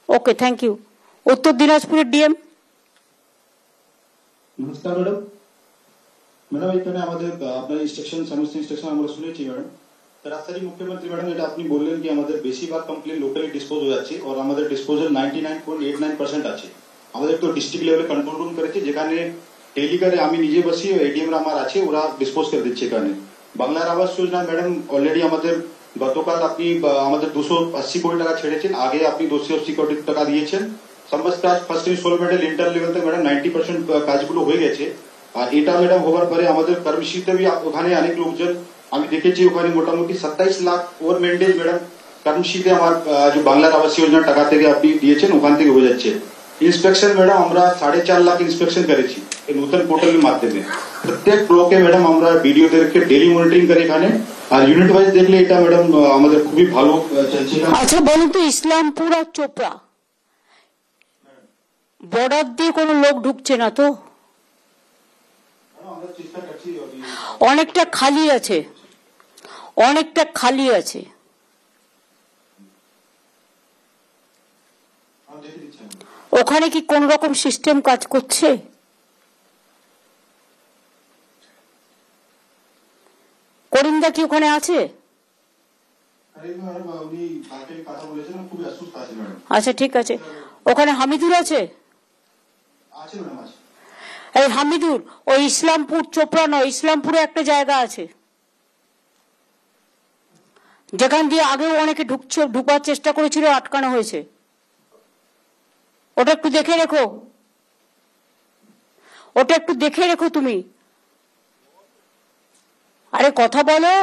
Okay, thank you. উত্তর দিনাজপুরের ডিএম। নমস্কার ম্যাডাম। ম্যাডাম এখানে আমাদের আপনার ইনস্ট্রাকশন, সমস্ত ইনস্ট্রাকশন আমরা শুনেছি ম্যাডম। রাজশাহী মুখ্যমন্ত্রী ম্যাডাম, এটা আপনি বললেন কি আমাদের বেশিরভাগ কমপ্লেন লোকালি ডিসপোজ হয়ে যাচ্ছে আর আমাদের ডিসপোজাল 99.89% আছে। আমাদের তো ডিস্ট্রিক্ট লেভেলে কন্ট্রোল রুম করেছে, যেখানে ডেইলি করে আমি নিজে বসি, এডিএম আমার আছে, ওরা ডিসপোজ করে দিচ্ছে এখানে। বাংলার আবাস যোজনা ম্যাডাম অলরেডি আমাদের গতকাল আপনি আমাদের 280 কোটি টাকা ছেড়েছেন, আগে আপনি 280 কোটি টাকা দিয়েছেন। সমস্ত কাজ ফার্স্ট ইনস্টলমেন্টের ইন্টার লেভেল থেকে ম্যাডাম 90% কাজগুলো হয়ে গেছে। আর এটা ম্যাডাম হওয়ার পরে আমাদের কর্মশীতে ওখানে অনেক লোকজন আমি দেখেছি, ওখানে মোটামুটি 27 লাখ ওভার মেন্টেজ ম্যাডাম কর্মশীতে আমার যে বাংলার আবাস যোজনার টাকা থেকে আপনি দিয়েছেন ওখান থেকে হয়ে যাচ্ছে। ইন্সপেকশন ম্যাডাম আমরা 4.5 লাখ ইন্সপেকশন করেছি এই নতুন পোর্টালের মাধ্যমে। প্রত্যেক ব্লকে ম্যাডাম আমরা ভিডিওদেরকে ডেলি মনিটরিং করি এখানে, আর ইউনিট ওয়াইজ দেখলে এটা ম্যাডাম আমাদের খুবই ভালো চলছে। আচ্ছা বলুন তো, ইসলামপুর আর চোপড়া বর্ডার দিয়ে কোনো লোক ঢুকছে না তো? অনেকটা খালি আছে, অনেকটা খালি আছে। ওখানে কি কোন রকম সিস্টেম কাজ করছে? করিমদা কি ওখানে আছে? আচ্ছা ঠিক আছে। ওখানে হামিদুর আছে? এই হামিদুর ওই ইসলামপুর চোপড়া নয়, ইসলামপুরে একটা জায়গা আছে যেখান দিয়ে আগেও অনেকে ঢুকবার চেষ্টা করেছিল, আটকানো হয়েছে। ওটা একটু দেখে রেখো, ওটা একটু দেখে রেখো তুমি। আরে কথা বলো।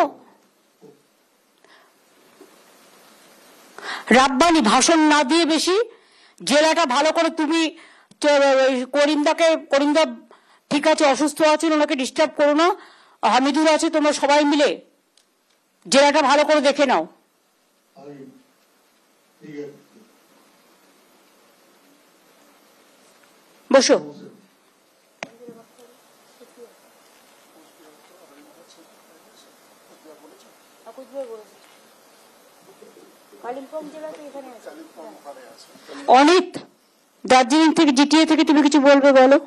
রাব্বানি ভাষণ না দিয়ে বেশি জেলাটা ভালো করে তুমি করিমদা ঠিক আছে, অসুস্থ আছেন, ওনাকে ডিস্টার্ব করো না। হামিদুর আছে, তোমরা সবাই মিলে জেলাটা ভালো করে দেখে নাও। বসো। অনিত দার্জিলিং থেকে, জিটিএ থেকে তুমি কিছু বলবে বলো,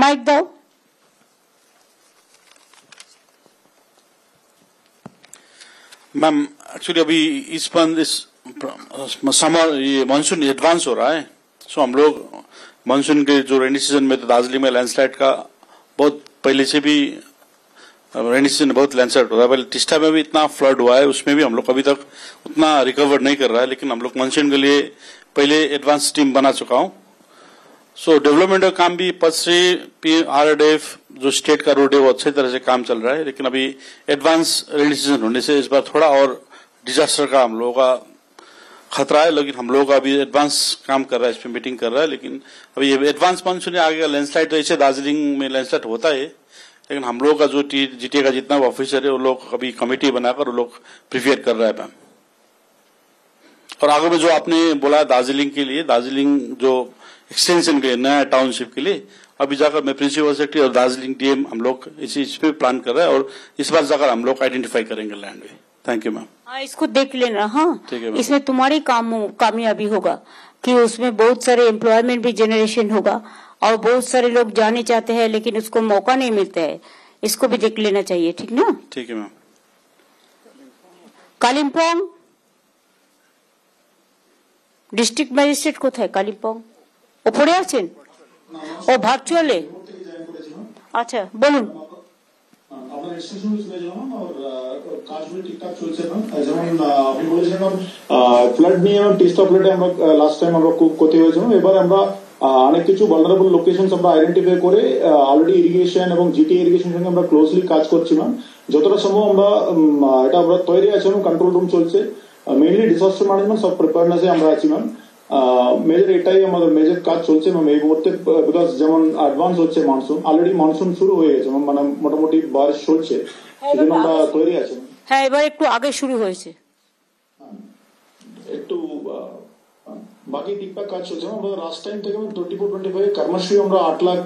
माइक दाओ। मैम एक्चुअली अभी इस समर ये मानसून एडवांस हो रहा है, सो हम लोग मानसून के जो रेनी सीजन में तो दार्जिलिंग में लैंडस्लाइड का बहुत पहले से भी रेनी सीजन बहुत लैंडस्लाइड हो रहा है। पहले टिस्टा में भी इतना फ्लड हुआ है, उसमें भी हम लोग अभी तक उतना रिकवर नहीं कर रहा है, लेकिन हम लोग मानसून के लिए पहले एडवांस टीम बना चुका हूँ। सो डेवलपमेंट का काम भी पश्चिमी RDF जो स्टेट का रोड है वो अच्छी तरह से काम चल रहा है, लेकिन अभी एडवांस रेनी सीजन होने से इस बार थोड़ा और डिजास्टर का हम लोगों का खतरा है, लेकिन हम लोग का अभी एडवांस काम कर रहा है, इस पे मीटिंग कर रहा है। लेकिन अभी ये एडवांस मानसून आगे लैंडस्लाइड तो ऐसे दार्जिलिंग में लैंडस्लाइड होता है, लेकिन हम लोग का जो जीटीए का जितना ऑफिसर है वो लोग अभी कमेटी बनाकर वो लोग प्रिपेयर कर रहा है मैम। और आगे में जो आपने बोला दार्जिलिंग के लिए, दार्जिलिंग जो एक्सटेंशन के लिए नया टाउनशिप के लिए अभी जाकर मैं प्रिंसिपल सेक्रेटरी और दार्जिलिंग डीएम हम लोग इस पे प्लान कर रहे हैं और इस बार जाकर हम लोग आइडेंटिफाई करेंगे लैंड में। Thank you ma'am. हाँ, इसको देख लेना। हाँ, ठीक है मैम। इसमें तुम्हारी कामयाबी होगा कि उसमें बहुत सारे एम्प्लॉयमेंट भी जनरेशन होगा और बहुत सारे लोग जाने चाहते हैं लेकिन उसको मौका नहीं मिलता है, इसको भी देख लेना चाहिए। ठीक ना? ठीक है मैम। কালিম্পং ডিস্ট্রিক্ট ম্যাজিস্ট্রেট কোথায়? কালিম্পং ওপরে আছেন? ও ভার্চুয়ালে? আচ্ছা, বলুন। আপনার ইনস্ট্রাকশন শুনেছিলাম আর কাজগুলো ঠিকঠাক চলছে না, যেমন আপনি বলেছিলেন ফ্লাড নিয়ে টিস্টা ফ্লাডে আমরা লাস্ট টাইম আমরা খুব ক্ষতি হয়েছিল। এবার আমরা অনেক কিছু ভালনারেবল লোকেশনস আমরা আইডেন্টিফাই করে অলরেডি ইরিগেশন এবং জিটি ইরিগেশন সঙ্গে আমরা ক্লোজলি কাজ করছিলাম। যতটা সম্ভব আমরা এটা আমরা তৈরি আছি এবং কন্ট্রোল রুম চলছে। মেইনলি ডিজাস্টার ম্যানেজমেন্ট সব প্রিপারেডনেসে আমরা আছি ম্যাম। মেজর এটাই আমাদের মেজর কাজ চলছে ম্যাম এই মুহূর্তে, বিকজ যেমন অ্যাডভান্স হচ্ছে মনসুন, অলরেডি মনসুন শুরু হয়ে গেছে মানে মোটামুটি বারিশ চলছে, সেজন্য আমরা তৈরি আছি। হ্যাঁ, এবার একটু আগে শুরু হয়েছে, একটু বাকি ঠিকঠাক কাজ চলছে। আমরা লাস্ট টাইম থেকে 24-25 কর্মশ্রী আমরা 8 লাখ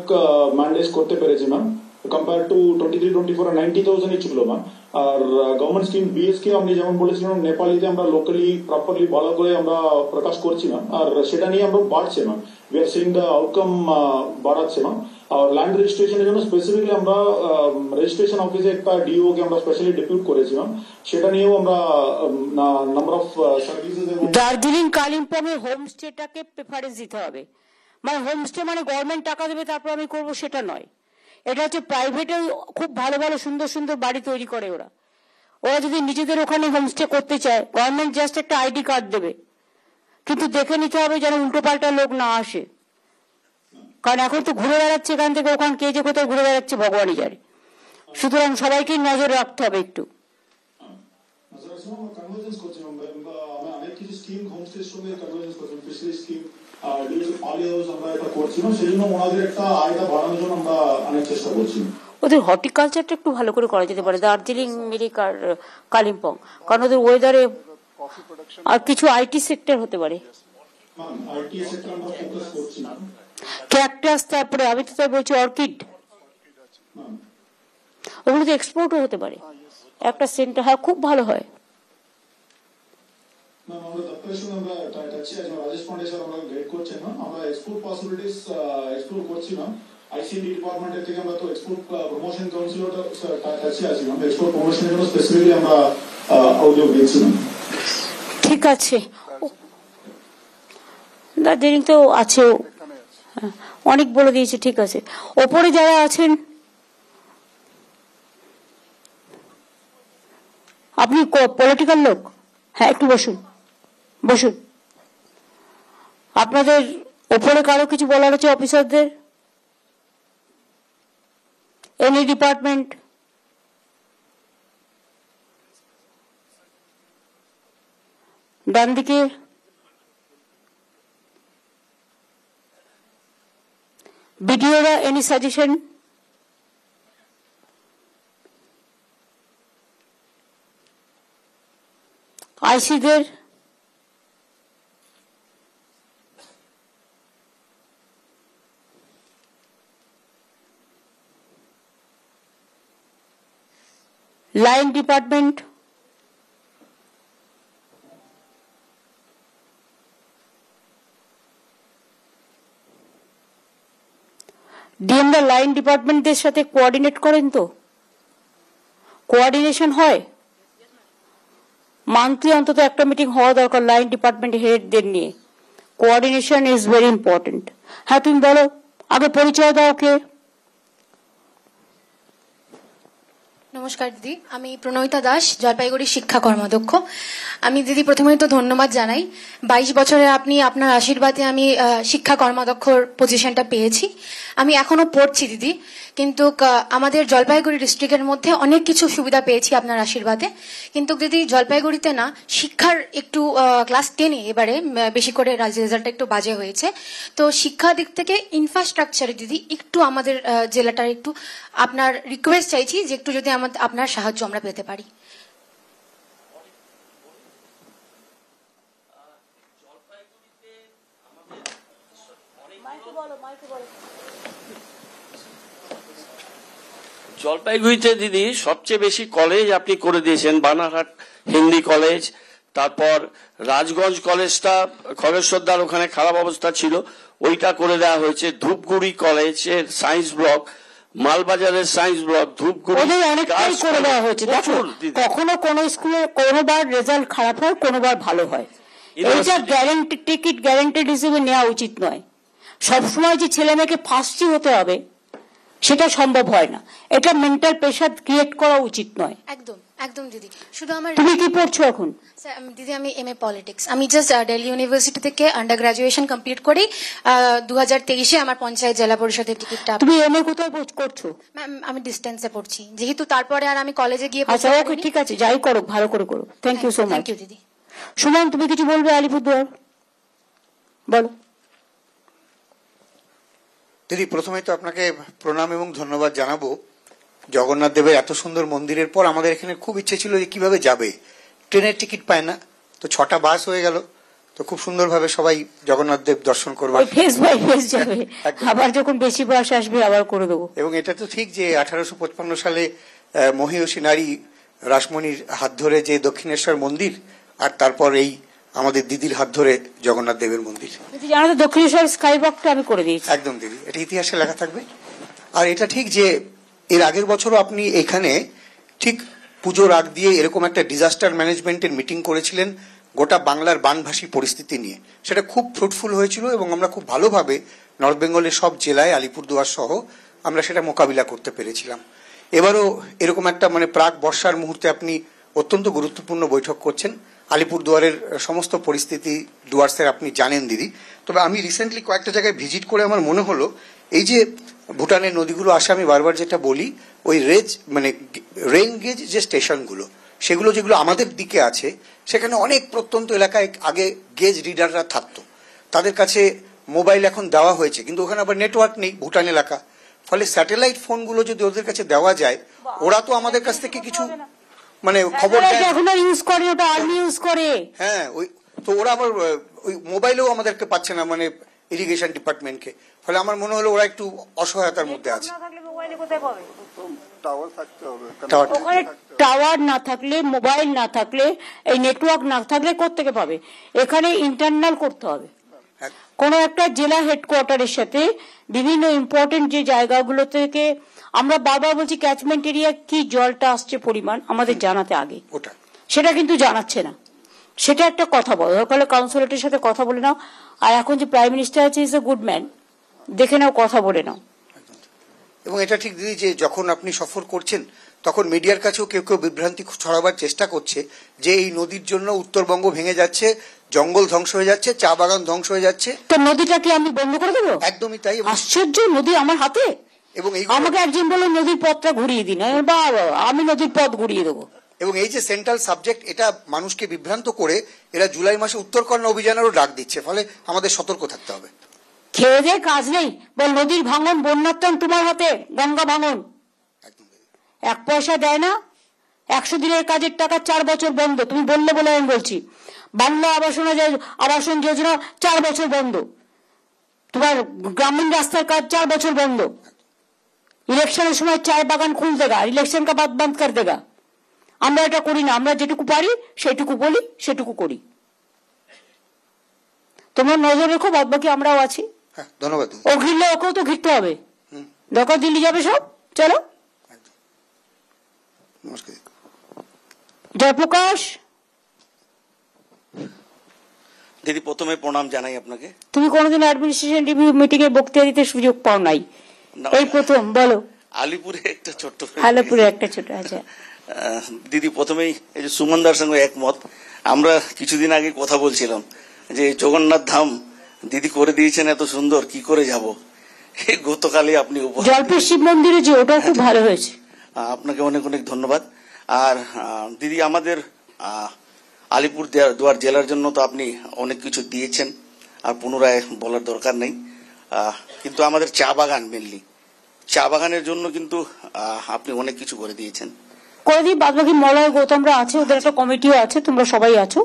ম্যান্ডেজ করতে পেরেছি ম্যাম, কম্পেয়ার টু 23-24 90,000 ছিল ম্যাম। আর গভর্নমেন্ট স্কিম বিএসকে আপনি যেমন বলেছিলেন নেপালিতে আমরা লোকালি প্রপারলি ভালো করে আমরা প্রকাশ করছি ম্যাম, আর সেটা নিয়ে আমরা বাড়ছে ma'am. We are seeing the outcome বাড়াচ্ছে ম্যাম। আর ল্যান্ড রেজিস্ট্রেশনের জন্য স্পেসিফিকলি আমরা রেজিস্ট্রেশন অফিসে একটা ডিও কে আমরা স্পেশালি ডেপুট করেছি ম্যাম, সেটা নিয়েও আমরা number of services. Darjeeling Kalimpong এর হোমস্টেটাকে প্রেফারেন্স দিতে হবে। মানে হোমস্টে মানে গভর্নমেন্ট টাকা দেবে তারপর আমি করব সেটা নয়, এটা হচ্ছে প্রাইভেটে খুব ভালো ভালো সুন্দর সুন্দর বাড়ি তৈরি করে ওরা। ওরা যদি নিজেদের ওখানে হোমস্টে করতে চায় গভর্নমেন্ট জাস্ট একটা আইডি কার্ড দেবে, কিন্তু দেখে নিতে হবে যেন উল্টো পাল্টা লোক না আসে, কারণ এখন তো ঘুরে বেড়াচ্ছে এখান থেকে ওখানে, কে যে কোথায় ঘুরে বেড়াচ্ছে ভগবানই জানে। সুতরাং সবাইকে নজর রাখতে হবে একটু। অনেক কিছু স্কিম হোমস্টের সঙ্গে কনভার্জেন্স করছি, স্পেশালি স্কিম পলি হাউস আমরা এটা করছি, সেই জন্য ওনাদের একটা আয়টা বাড়ানোর জন্য আমরা অনেক চেষ্টা করছি। ওদের হর্টিকালচারটা একটু ভালো করে করা যেতে পারে দার্জিলিং মিরিক আর কালিম্পং, কারণ ওদের ওয়েদারে। আর কিছু আইটি সেক্টর হতে পারে, আইটি সেক্টর আমরা ফোকাস করছি না। ক্যাকটাস, তারপরে আমি তো তাই বলছি অর্কিড, ওগুলো তো এক্সপোর্টও হতে পারে। একটা সেন্টার হয় খুব ভালো হয়। আমরা দপ্তরের সঙ্গে আমরা টাচে আছি, রাজেশ পান্ডে স্যার আমরা গাইড করছেন না, আমরা এক্সপোর্ট পসিবিলিটিস এক্সপ্লোর করছি না। আইসিডি ডিপার্টমেন্টের থেকে আমরা তো এক্সপোর্ট প্রমোশন কাউন্সিলর টাচে আছি, আমরা এক্সপোর্ট প্রমোশনের জন্য স্পেসিফিকলি আমরা উদ্যোগ নিচ্ছি না। ঠিক আছে, দার্জিলিং তো আছে, অনেক বলে দিয়েছে। ঠিক আছে, ওপরে যারা আছেন আপনি পলিটিক্যাল লোক, হ্যাঁ একটু বসুন বসুন। আপনাদের ওপরে কারো কিছু বলার আছে অফিসারদের? Any department? ডান দিকে বিডিওরা, এনি সাজেশন? আইসিদের? Line department? ডিএমরা লাইন ডিপার্টমেন্টদের সাথে কোঅর্ডিনেট করেন তো? কোঅর্ডিনেশন হয়? মান্থলি অন্তত একটা মিটিং হওয়া দরকার লাইন ডিপার্টমেন্ট হেডদের নিয়ে। Coordination is very important. হ্যাঁ, তুমি বলো, আগে পরিচয় দাও। কে? নমস্কার দিদি, আমি প্রণয়িতা দাস, জলপাইগুড়ি শিক্ষা কর্মাধ্যক্ষ। আমি দিদি প্রথমেই তো ধন্যবাদ জানাই। 22 বছরে আপনি আপনার আশীর্বাদে আমি শিক্ষা কর্মাধ্যক্ষর পজিশনটা পেয়েছি। আমি এখনো পড়ছি দিদি, কিন্তু আমাদের জলপাইগুড়ি ডিস্ট্রিক্টের মধ্যে অনেক কিছু সুবিধা পেয়েছি আপনার আশীর্বাদে। কিন্তু দিদি জলপাইগুড়িতে না শিক্ষার একটু ক্লাস 10-এ এবারে বেশি করে রেজাল্টটা একটু বাজে হয়েছে। তো শিক্ষা দিক থেকে ইনফ্রাস্ট্রাকচারে দিদি একটু আমাদের জেলাটার একটু আপনার রিকোয়েস্ট চাইছি যে একটু যদি আপনার সাহায্য আমরা পেতে পারি। জলপাইগুড়িতে দিদি সবচেয়ে বেশি কলেজ আপনি করে দিয়েছেন, বানারহাট হিন্দি কলেজ, তারপর রাজগঞ্জ কলেজটা খগেশ্বরদার ওখানে খারাপ অবস্থা ছিল, ওইটা করে দেওয়া হয়েছে। ধূপগুড়ি কলেজের সায়েন্স ব্লক, মালবাজারের সায়েন্স ব্লক, ধূপগুড়ি অনেকটাই করে দেওয়া হয়েছে। দেখো কখনো কোন স্কুলে কোনোবার রেজাল্ট খারাপ হয়, কোনোবার ভালো হয়। এটা গ্যারান্টি টিকিট গ্যারান্টেড হিসেবে নেওয়া উচিত নয়। সবসময় যে ছেলে মেয়েকে ফার্স্টই হতে হবে সেটা সম্ভব হয় না। এটা মেন্টাল প্রেশার ক্রিয়েট করা উচিত নয়। একদম একদম দিদি। শুধু আমার তুমি কি পড়ছো এখন? দিদি আমি এমএ পলিটিক্স। আমি জাস্ট দিল্লি ইউনিভার্সিটি থেকে আন্ডার গ্রাজুয়েশন কমপ্লিট করি। 2023-এ আমার পঞ্চায়েত জেলা পরিষদের টিকিটটা। তুমি এমএ কোথায় করছো? ম্যাম আমি ডিস্টেন্সে পড়ছি, যেহেতু তারপরে আর আমি কলেজে গিয়ে। আচ্ছা ওকে, ঠিক আছে, যাই করো ভালো করে করো। Thank you so much. Thank you দিদি। সুমন তুমি কিছু বলবে আলিপুরদুয়ার? বলো। দিদি প্রথমে তো আপনাকে প্রণাম এবং ধন্যবাদ জানাবো। জগন্নাথ দেবের এত সুন্দর মন্দিরের পর আমাদের এখানে খুব ইচ্ছে ছিল যে কিভাবে যাবে, ট্রেনের টিকিট পায় না, তো 6টা বাস হয়ে গেল, তো খুব সুন্দরভাবে সবাই জগন্নাথ দেব দর্শন করবে। ফেস বাই ফেস যাবে, আবার যখন বেশি বাস আসবে আবার করে দেবো। এবং এটা তো ঠিক যে 1855 সালে মহিষী নারী রাসমণির হাত ধরে যে দক্ষিণেশ্বর মন্দির, আর তারপর এই আমাদের দিদির হাত ধরে জগন্নাথ দেবের মন্দির। জানো তো দক্ষিণেশ্বর স্কাই ওয়াকটা আমি করে দিয়েছি। একদম দিদি, এটা ইতিহাসে লেখা থাকবে। আর এটা ঠিক যে এর আগের বছরও আপনি এখানে ঠিক পুজোর আগ দিয়ে এরকম একটা ডিজাস্টার ম্যানেজমেন্টের মিটিং করেছিলেন গোটা বাংলার বানভাসী পরিস্থিতি নিয়ে। সেটা খুব ফ্রুটফুল হয়েছিল এবং আমরা খুব ভালোভাবে নর্থ বেঙ্গলের সব জেলায় আলিপুরদুয়ার সহ আমরা সেটা মোকাবিলা করতে পেরেছিলাম। এবারও এরকম একটা প্রাক বর্ষার মুহূর্তে আপনি অত্যন্ত গুরুত্বপূর্ণ বৈঠক করছেন। আলিপুরদুয়ারের সমস্ত পরিস্থিতি ডুয়ার্সের আপনি জানেন দিদি। তবে আমি রিসেন্টলি কয়েকটা জায়গায় ভিজিট করে আমার মনে হলো এই যে ভুটানের নদীগুলো আসে, আমি বারবার যেটা বলি ওই রেন গেজ যে স্টেশনগুলো সেগুলো যেগুলো আমাদের দিকে আছে, সেখানে অনেক প্রত্যন্ত এলাকায় আগে গেজ রিডাররা থাকতো, তাদের কাছে মোবাইল এখন দেওয়া হয়েছে, কিন্তু ওখানে আবার নেটওয়ার্ক নেই ভুটান এলাকা। ফলে স্যাটেলাইট ফোনগুলো যদি ওদের কাছে দেওয়া যায়, ওরা তো আমাদের কাছ থেকে কিছু খবর ইউজ করে, ওটা আর্মি ইউজ করে। হ্যাঁ, ওই তো ওরা আবার ওই মোবাইলেও আমাদেরকে পাচ্ছে না, ইরিগেশন ডিপার্টমেন্টকে। ফলে আমার মনে হলো ওরা একটু অসহায়তার মধ্যে আছে। ওখানে টাওয়ার না থাকলে, মোবাইল না থাকলে, এই নেটওয়ার্ক না থাকলে কোত্থেকে পাবে? এখানে ইন্টারনাল করতে হবে। কোন একটা জেলা হেডকোয়ার্টারের সাথে বিভিন্ন ইম্পর্টেন্ট যে জায়গাগুলো থেকে আমরা বারবার বলছি ক্যাচমেন্ট এরিয়া কি জলটা আসছে পরিমাণ আমাদের জানাতে আগে, সেটা কিন্তু জানাচ্ছে না। সেটা একটা কথা বলো, দরকার হলে কাউন্সিলরের সাথে কথা বলে নাও। আর এখন যে প্রাইম মিনিস্টার আছে ইজ এ গুড ম্যান, দেখে নাও, কথা বলে নাও। এবং এটা ঠিক দিদি যে যখন আপনি সফর করছেন তখন মিডিয়ার কাছেও কেউ কেউ বিভ্রান্তি ছড়াবার চেষ্টা করছে যে এই নদীর জন্য উত্তরবঙ্গ ভেঙে যাচ্ছে, জঙ্গল ধ্বংস হয়ে যাচ্ছে, চা বাগান ধ্বংস হয়ে যাচ্ছে। তো নদীটাকে আমি বন্ধ করে দেবো? একদমই তাই। আশ্চর্য, নদী আমার হাতে। এবং আমাকে একজন বললো নদীর পথটা ঘুরিয়ে দিন, আমি নদীর পথ ঘুরিয়ে দেবো। এবং এই যে সেন্ট্রাল সাবজেক্ট, এটা মানুষকে বিভ্রান্ত করে এরা জুলাই মাসে উত্তরকন্যা অভিযানেরও ডাক দিচ্ছে। ফলে আমাদের সতর্ক থাকতে হবে। খেয়ে দিয়ে কাজ নেই, বল নদীর ভাঙন, বন্যার টান তোমার হাতে, গঙ্গা ভাঙন 1 পয়সা দেয় না। 100 দিনের কাজের টাকা 4 বছর বন্ধ। তুমি বললে বলে আমি বলছি, বাংলা আবাসন যোজনা 4 বছর বন্ধ, তোমার গ্রামীণ রাস্তার কাজ 4 বছর বন্ধ। ইলেকশনের সময় চায় বাগান খুল দেগা, ইলেকশন কা বাদ বন্ধ কর দেগা। আমরা এটা করি না, আমরা যেটুকু পারি সেটুকু বলি, সেটুকু করি। তোমার নজর রেখো, বাদ বাকি আমরাও আছি। ধন্যবাদ। ও ঘিরলে ওকেও তো ঘিরতে হবে। দরকার দিল্লি যাবে সব, চলো। নমস্কার। জয়প্রকাশ দিদি প্রথমে প্রণাম জানাই আপনাকে। তুমি কোনোদিন অ্যাডমিনিস্ট্রেশন রিভিউ মিটিং এ বক্তৃতা দিতে সুযোগ পাও নাই, এই প্রথম। বলো। আলিপুরে একটা ছোট্ট, আলিপুরে একটা ছোট। আচ্ছা দিদি, প্রথমেই এই যে সুমনদার সঙ্গে একমত। আমরা কিছুদিন আগে কথা বলছিলাম যে জগন্নাথ ধাম দিদি করে দিয়েছেন এত সুন্দর, কি করে যাব। গতকালই আপনি জলপের শিব মন্দিরে যে ওটাও খুব ভালো হয়েছে। আপনাকে অনেক অনেক ধন্যবাদ। আর দিদি, আমাদের আলিপুর দুয়ার জেলার জন্য তো আপনি অনেক কিছু দিয়েছেন, আর পুনরায় বলার দরকার নেই। কিন্তু আমাদের চা বাগান, মেনলি চা বাগানের জন্য কিন্তু আপনি অনেক কিছু করে দিয়েছেন। করে দিই, বাদ বাকি মলয় গৌতমরা আছে, ওদের একটা কমিটিও আছে, তোমরা সবাই আছো,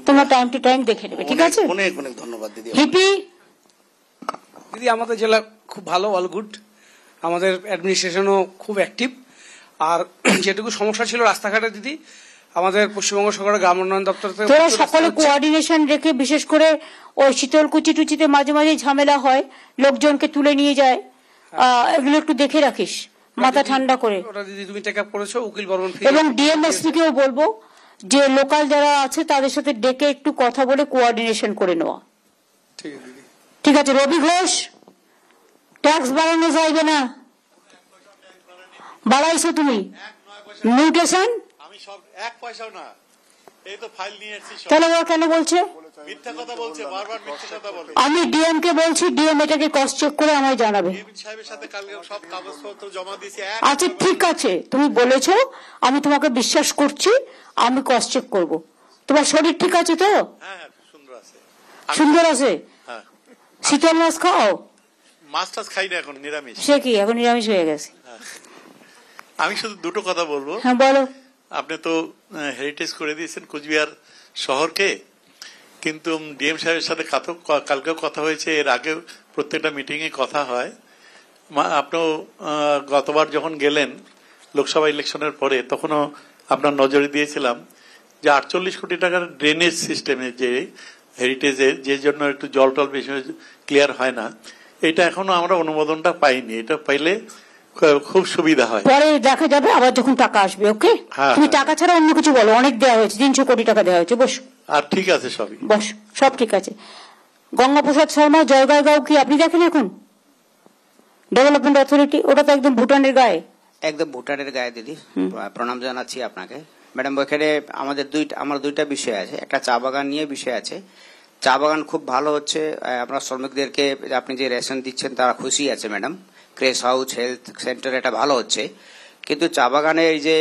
তোমরা টাইম টু টাইম দেখে নেবে, ঠিক আছে? অনেক অনেক ধন্যবাদ দিদি। লিপি দিদি, আমাদের জেলা খুব ভালো, অল গুড। আমাদের অ্যাডমিনিস্ট্রেশনও খুব অ্যাক্টিভ। আর যেটুকু সমস্যা ছিল রাস্তাঘাটে দিদি, আমাদের পশ্চিমবঙ্গ সরকারের গ্রাম উন্নয়ন দপ্তর থেকে তোরা সকলে কোঅর্ডিনেশন রেখে, বিশেষ করে ওই শীতলকুচি টুচিতে মাঝে মাঝে ঝামেলা হয়, লোকজনকে তুলে নিয়ে যায়, এগুলো একটু দেখে রাখিস, মাথা ঠান্ডা করে। ওটা দিদি তুমি টেক আপ করেছো, উকিল বর্মন। এবং ডিএমএসপি কেও বলবো যে লোকাল যারা আছে তাদের সাথে ডেকে একটু কথা বলে কোঅর্ডিনেশন করে নেওয়া, ঠিক আছে? রবি ঘোষ, ট্যাক্স বাড়ানো যাইবে না, বাড়াইছো তুমি মিউটেশন, আমি সব এক পয়সাও না, এই তো ফাইল নিয়ে এসেছি। তাহলে ওরা কেন বলছে মিথ্যা কথা বলছে, বারবার মিথ্যা কথা বলে। আমি ডিএম কে বলছি, ডিএম এটাকে কস্ট চেক করে আমায় জানাবে। সাহেবের সাথে কালকে সব কাগজপত্র জমা দিয়েছি। আচ্ছা ঠিক আছে, তুমি বলেছো, আমি তোমাকে বিশ্বাস করছি, আমি কস্ট চেক করবো। তোমার শরীর ঠিক আছে তো? হ্যাঁ, সুন্দর আছে। সুন্দর আছে? হ্যাঁ। শীতল মাছ খাও? মাছ টাছ খাই না, এখন নিরামিষ। সে কি, এখন নিরামিষ হয়ে গেছে? আমি শুধু দুটো কথা বলবো। হ্যাঁ বলো। আপনি তো হেরিটেজ করে দিয়েছেন কোচবিহার শহরকে, কিন্তু ডিএম সাহেবের সাথে কালকেও কথা হয়েছে, এর আগে প্রত্যেকটা মিটিং এ কথা হয়। আপনিও গতবার যখন গেলেন লোকসভা ইলেকশনের পরে, তখনও আপনার নজরে দিয়েছিলাম যে 48 কোটি টাকার ড্রেনেজ সিস্টেমে, যে হেরিটেজের, যে জন্য একটু জল টল বেশি ক্লিয়ার হয় না, এটা এখনো আমরা অনুমোদনটা পাইনি। এটা পাইলে খুব সুবিধা হয়। পরে দেখা যাবে আবার যখন টাকা আসবে। ওকে, তুমি টাকা ছাড়া অন্য কিছু বলো। অনেক দেওয়া হয়েছে, 300 কোটি টাকা দেওয়া হয়েছে। বস। আর ঠিক আছে, সবই বস, সব ঠিক আছে। গঙ্গাপ্রসাদ শর্মা, জয়গাঁও কি আপনি দেখেন এখন? ডেভেলপমেন্ট অথরিটি, ওটা তো একদম ভুটানের গায়ে। একদম ভুটানের গায়ে দিদি, প্রণাম জানাচ্ছি আপনাকে। ম্যাডাম, ওইখানে আমার দুইটা বিষয় আছে। একটা চা বাগান নিয়ে বিষয় আছে। চা বাগান খুব ভালো হচ্ছে, আমরা শ্রমিকদেরকে আপনি যে রেশন দিচ্ছেন তারা খুশি আছে madam. Craze house, health centre, এটা ভালো হচ্ছে। কিন্তু চা বাগানে এই যে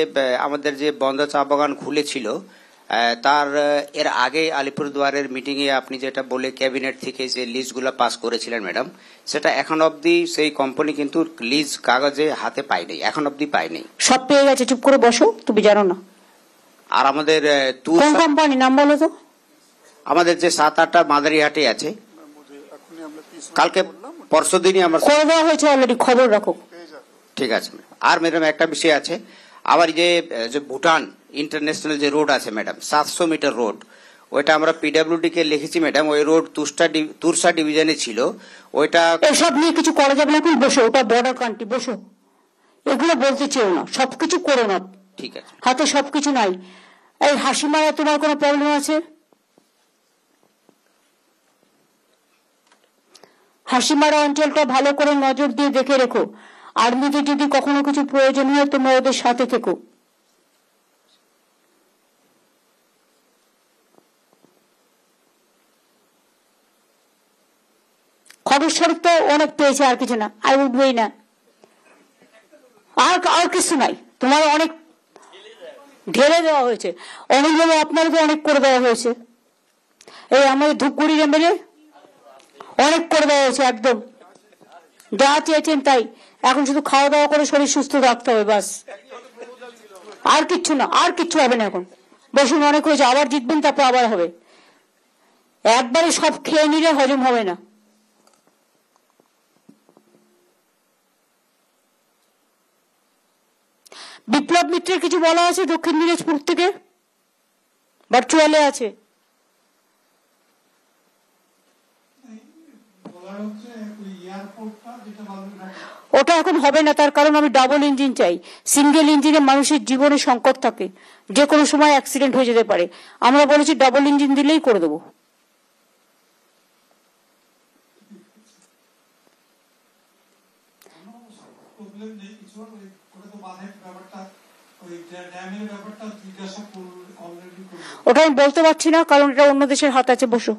আমাদের যে বন্ধ চা বাগান খুলেছিল, তার এর আগে আলিপুরদুয়ারের মিটিং এ আপনি যেটা বলে ক্যাবিনেট থেকে যে লিস্টগুলো পাস করেছিলেন ম্যাডাম, সেটা এখন অবধি সেই কোম্পানি কিন্তু লিজ কাগজে হাতে পায়নি, এখন অবধি পায়নি। সব পেয়ে গেছে, চুপ করে বসো, তুমি জানো না। আর আমাদের কোন কোম্পানি নাম বলো তো? আমাদের যে 7-8টা মাদারিহাটে আছে, কালকে পরশু দিনই আমার করে দেওয়া হয়েছে অলরেডি, খবর রাখো। ঠিক আছে। আর ম্যাডাম একটা বিষয় আছে, আবার যে ভুটান ইন্টারন্যাশনাল যে রোড আছে ম্যাডাম, 700 মিটার রোড, ওইটা আমরা পিডব্লিউডি কে লিখেছি ম্যাডাম। ওই রোড তুরসা ডিভিশনে ছিল। ওইটা এসব নিয়ে কিছু করা যাবে না, এখন বসো, ওটা বর্ডার কান্ট্রি, বসো। এগুলো বলতে চেও না, সবকিছু করো না। ঠিক আছে, হাতে সবকিছু নাই। এই হাসি মারা তোমার কোনো প্রবলেম আছে? হাসিমারা অঞ্চলটা ভালো করে নজর দিয়ে দেখে রেখো। আর্মিতে যদি কখনো কিছু প্রয়োজন হয় তোমরা ওদের সাথে থেকো। খবর তো অনেক পেয়েছে, আর কিছু না, আর উঠবেই না, আর কিছু নাই। তোমার অনেক ঢেলে দেওয়া হয়েছে, অনেকভাবে আপনারকে অনেক করে দেওয়া হয়েছে। এই আমাদের ধূপগুড়ি এমএলএ অনেক করে দেওয়া হয়েছে, একদম যা চেয়েছেন তাই। এখন শুধু খাওয়া দাওয়া করে শরীর সুস্থ রাখতে হবে, বাস, আর কিচ্ছু না, আর কিচ্ছু হবে না। এখন বসুন, অনেক হয়েছে, আবার জিতবেন, তারপর আবার হবে। একবারে সব খেয়ে নিলে হজম হবে না। বিপ্লব মিত্রের কিছু বলা আছে দক্ষিণ দিনাজপুর থেকে, ভার্চুয়ালে আছে। ওটা এখন হবে না, তার কারণ আমি ডাবল ইঞ্জিন চাই। সিঙ্গেল ইঞ্জিনে মানুষের জীবনে সংকট থাকে, যে কোনো সময় অ্যাক্সিডেন্ট হয়ে যেতে পারে। আমরা বলেছি ডাবল ইঞ্জিন দিলেই করে দেবো। ওটা আমি বলতে পারছি না, কারণ এটা অন্য দেশের হাত আছে। বসো।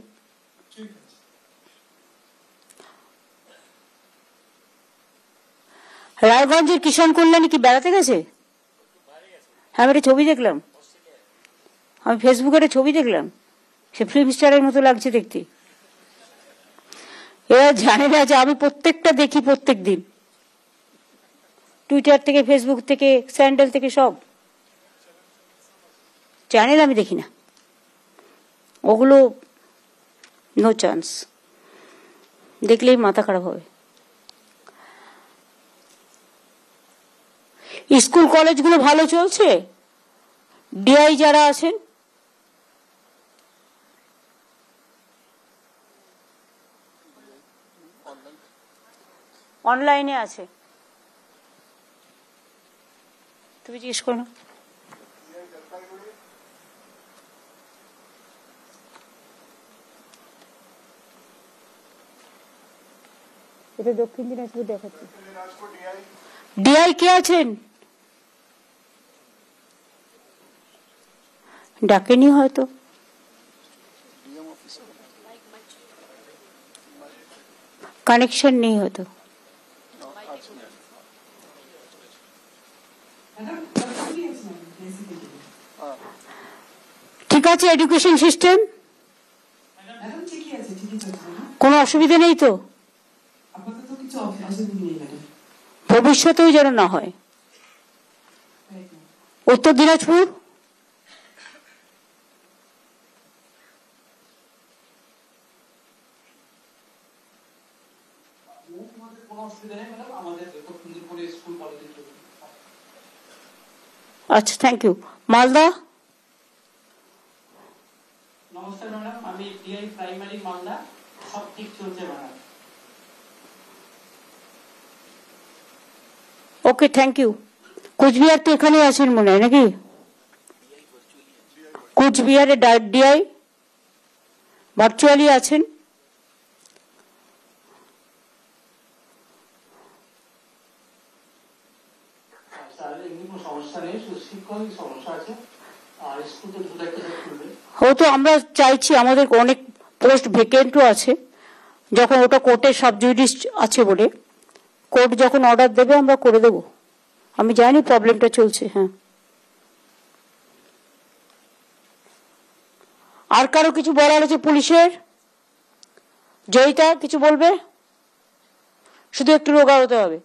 রায়গঞ্জের কিষাণ কল্যাণী কি বেড়াতে গেছে? হ্যাঁ, আমি একটা ছবি দেখলাম, আমি ফেসবুকে একটা ছবি দেখলাম, সে ফিল্ম স্টারের মতো লাগছে দেখতে। এরা জানে না যে আমি প্রত্যেকটা দেখি, প্রত্যেক দিন, টুইটার থেকে, ফেসবুক থেকে, স্যান্ডেল থেকে, সব চ্যানেল আমি দেখি না, ওগুলো নো চান্স, দেখলেই মাথা খারাপ হবে। স্কুল কলেজগুলো ভালো চলছে? ডিআই যারা আছেন অনলাইনে আছে, তুমি জিজ্ঞেস করো। এটা দক্ষিণ দিনাজপুর দেখাচ্ছে। ডিআই কে আছেন? ডাকেনি হয়তো। কানেকশন নেই হয়তো। ঠিক আছে, এডুকেশন সিস্টেম কোনো অসুবিধা নেই তো? ভবিষ্যতেও যেন না হয়। উত্তর দিনাজপুর আচ্ছা, থ্যাংক ইউ। মালদা? নমস্কার ম্যাডাম, আমি ডিআই প্রাইমারি মালদা, সব ঠিক চলছে madam. Okay, thank you. Coochbehar তো এখানে আছেন মনে হয় নাকি? কোচবিহারে ডিআই ভার্চুয়ালি আছেন। হয়তো আমরা চাইছি, আমাদের অনেক পোস্ট ভ্যাকেন্টও আছে, যখন ওটা কোর্টের সাবজুডিস আছে বলে, কোর্ট যখন অর্ডার দেবে আমরা করে দেব। আমি জানি প্রবলেমটা চলছে। হ্যাঁ, আর কারো কিছু বলার আছে? পুলিশের জয়িতা কিছু বলবে? শুধু একটু রোগা হতে হবে।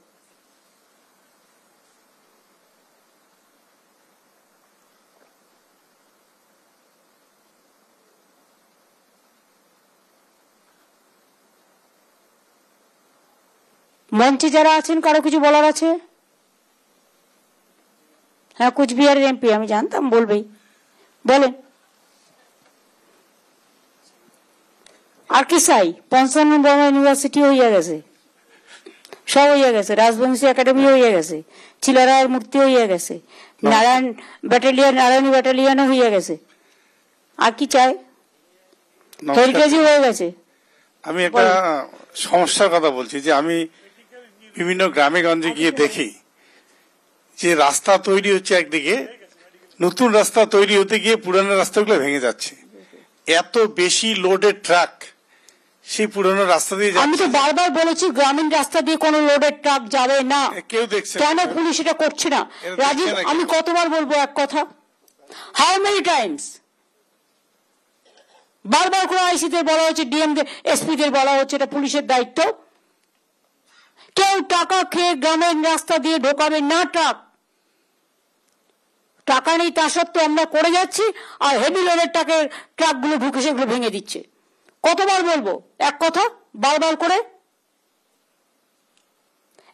মঞ্চে যারা আছেন কারো কিছু বলার আছে? হ্যাঁ, কোচবিহারের এমপি, আমি জানতাম বলবেই, বলেন। আর কি চাই? পঞ্চানন বর্মা ইউনিভার্সিটি হইয়া গেছে, সব হইয়া গেছে, রাজবংশী একাডেমি হইয়া গেছে, চিলারায়ের মূর্তি হইয়া গেছে, নারায়ণ ব্যাটালিয়ন, নারায়ণী ব্যাটালিয়নও হইয়া গেছে। আর কি চাই? হেরিটেজই হয়ে গেছে। আমি একটা সমস্যার কথা বলছি, যে আমি বিভিন্ন গ্রামে গঞ্জে গিয়ে দেখি যে রাস্তা তৈরি হচ্ছে, একদিকে নতুন রাস্তা তৈরি হতে গিয়ে পুরানো রাস্তাগুলো ভেঙে যাচ্ছে। এত বেশি লোডেড ট্রাক সেই পুরানো রাস্তা দিয়ে যাচ্ছে। আমি তো বারবার বলেছি গ্রামীণ রাস্তা দিয়ে কোনো লোডেড ট্রাক যাবে না। কেউ দেখছে কেন পুলিশ এটা করছে না? রাজীব, আমি কতবার বলবো এক কথা? How many Times? বারবার করে আইসিদের বলা হচ্ছে, ডিএম এসপিদের বলা হচ্ছে এটা পুলিশের দায়িত্ব। কেউ টাকা খেয়ে গ্রামের রাস্তা দিয়ে ঢোকাবে না ট্রাক। টাকা নেই তা সত্ত্বেও আমরা করে যাচ্ছি, আর হেভি লোডের ট্রাকগুলো ঢুকে সেগুলো ভেঙে দিচ্ছে। কতবার বলবো এক কথা বারবার করে?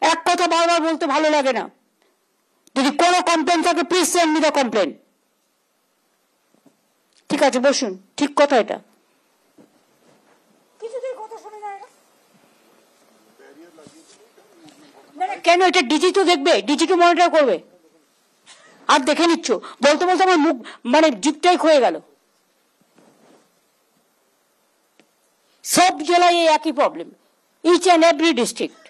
এক কথা বারবার বলতে ভালো লাগে না। যদি কোনো কমপ্লেন থাকে, please send me the complain. ঠিক আছে, বসুন। ঠিক কথা এটা। কেন? এটা ডিজি তো দেখবে, ডিজি তো মনিটর করবে। আর দেখে নিচ্ছ, বলতে বলতে আমার মুখ মানে জিপটাই হয়ে গেল। সব জেলায় এই একই problem, each and every district.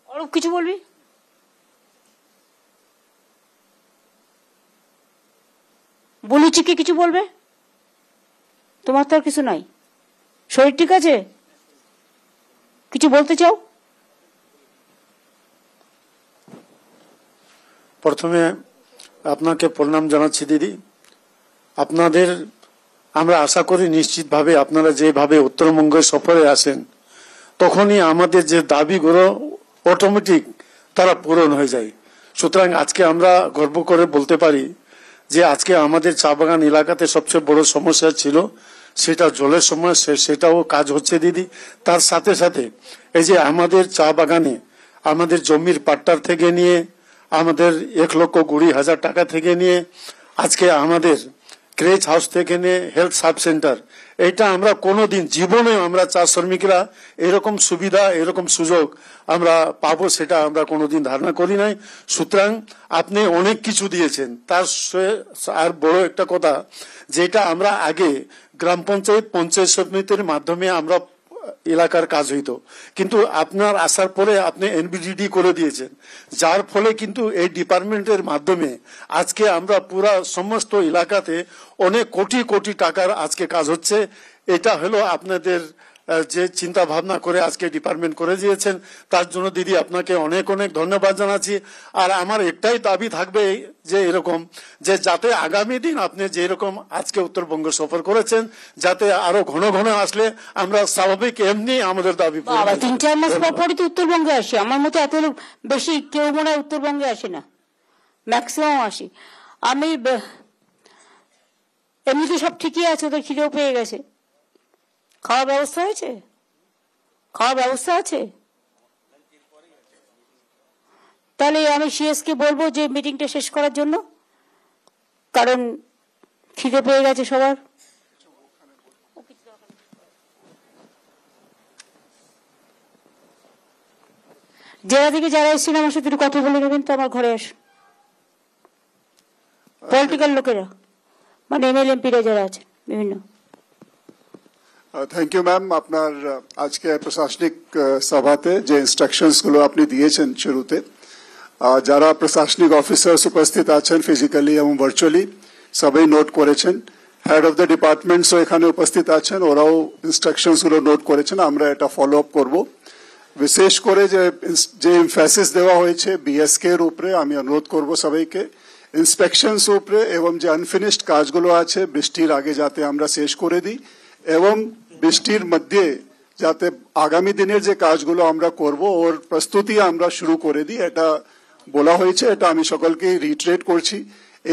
Arup কিছু বলবি? বলুচি কি কিছু বলবে? তোমার তো আর কিছু নাই, শরীর ঠিক আছে? কিছু বলতে চাও? প্রথমে আপনাকে প্রণাম জানাচ্ছি দিদি। আপনাদের আমরা আশা করি নিশ্চিতভাবে আপনারা যেভাবে উত্তরবঙ্গ সফরে আসেন তখনই আমাদের যে দাবিগুলো অটোমেটিক তারা পূরণ হয়ে যায়। সুতরাং আজকে আমরা গর্ব করে বলতে পারি যে আজকে আমাদের চা বাগান এলাকাতে সবচেয়ে বড় সমস্যা ছিল সেটা জলের সমস্যা, সেটাও কাজ হচ্ছে দিদি। তার সাথে সাথে এই যে আমাদের চা বাগানে আমাদের জমির পাট্টার থেকে নিয়ে আমাদের 1,20,000 টাকা থেকে নিয়ে আজকে আমাদের ক্রেচ হাউস থেকে নিয়ে হেলথ সাব সেন্টার, এটা আমরা কোনোদিন জীবনে আমরা চা শ্রমিকরা এরকম সুবিধা এরকম সুযোগ আমরা পাবো সেটা আমরা কোনোদিন ধারণা করি নাই। সুতরাং আপনি অনেক কিছু দিয়েছেন। তার আর বড় একটা কথা, যেটা আমরা আগে গ্রাম পঞ্চায়েত পঞ্চায়েত সমিতির মাধ্যমে আমরা এলাকার কাজ হইতো, কিন্তু আপনার আসার পরে আপনি এনবিডিডি করে দিয়েছেন, যার ফলে কিন্তু এই ডিপার্টমেন্টের মাধ্যমে আজকে আমরা পুরা সমস্ত এলাকাতে অনেক কোটি কোটি টাকার আজকে কাজ হচ্ছে। এটা হলো আপনাদের যে চিন্তা ভাবনা করে আজকে ডিপার্টমেন্ট করে দিয়েছেন, তার জন্য দিদি আপনাকে অনেক অনেক ধন্যবাদ জানাচ্ছি। আর আমার একটাই দাবি থাকবে যে এরকম যে যাতে আগামী দিন আপনি যে এরকম আজকে উত্তরবঙ্গ সফর করেছেন যাতে আরো ঘন ঘন আসলে আমরা স্বাভাবিক এমনি আমাদের দাবি 3-4 মাস পরই তো উত্তরবঙ্গে আসি। আমার মতো এত বেশি কেউ মনে হয় উত্তরবঙ্গে আসে না, ম্যাক্সিমাম আসি। আমি এমনিতে সব ঠিকই আছে, ওদের খিদেও পেয়ে গেছে। খাওয়ার ব্যবস্থা হয়েছে? খাওয়ার ব্যবস্থা আছে? তাহলে আমি সিএস কে বলবো যে মিটিংটা শেষ করার জন্য, কারণ খিদে পেয়ে গেছে সবার। জেলা থেকে যারা এসেছেন আমার সাথে একটু কথা বলে নেবেন তো, আমার ঘরে আসুন। পলিটিক্যাল লোকেরা, মানে এমএলএ এমপিরা যারা আছেন বিভিন্ন। Thank you ma'am. আপনার আজকে প্রশাসনিক সভাতে যে ইনস্ট্রাকশনস গুলো আপনি দিয়েছেন শুরুতে, যারা প্রশাসনিক অফিসার্স উপস্থিত আছেন ফিজিক্যালি এবং ভার্চুয়ালি সবাই নোট করেছেন। হেড অফ দ্য ডিপার্টমেন্টসও এখানে উপস্থিত আছেন, ওরাও ইনস্ট্রাকশনস গুলো নোট করেছেন। আমরা এটা ফলো আপ করবো। বিশেষ করে যে এমফাসিস দেওয়া হয়েছে বিএসকে এর উপরে, আমি অনুরোধ করব সবাইকে ইন্সপেকশনস উপরে এবং যে আনফিনিশড কাজগুলো আছে বৃষ্টির আগে যাতে আমরা শেষ করে দিই এবং বৃষ্টির মধ্যে যাতে আগামী দিনের যে কাজগুলো আমরা করব ওর প্রস্তুতি আমরা শুরু করে দিই, এটা বলা হয়েছে। এটা আমি সকলকে রিট্রেট করছি,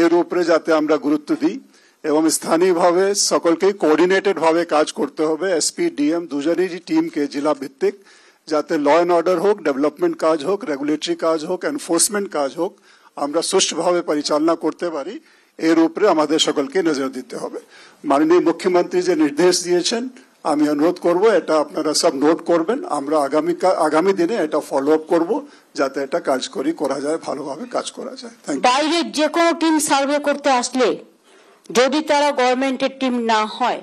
এর উপরে যাতে আমরা গুরুত্ব দিই এবং স্থানীয়ভাবে সকলকে কোঅর্ডিনেটেড ভাবে কাজ করতে হবে। এসপি ডিএম দুজনেরই টিমকে জেলা ভিত্তিক যাতে ল অ্যান্ড অর্ডার হোক, ডেভেলপমেন্ট কাজ হোক, রেগুলেটরি কাজ হোক, এনফোর্সমেন্ট কাজ হোক, আমরা সুষ্ঠুভাবে পরিচালনা করতে পারি, এর উপরে আমাদের সকলকে নজর দিতে হবে। মাননীয় মুখ্যমন্ত্রী যে নির্দেশ দিয়েছেন আমি অনুরোধ করব এটা আপনারা সব নোট করবেন। আমরা আগামী দিনে এটা ফলো আপ করবো যাতে এটা কার্যকরী করা যায়, ভালোভাবে কাজ করা যায়। বাইরে যে কোনো টিম সার্ভে করতে আসলে যদি তারা গভর্নমেন্টের টিম না হয়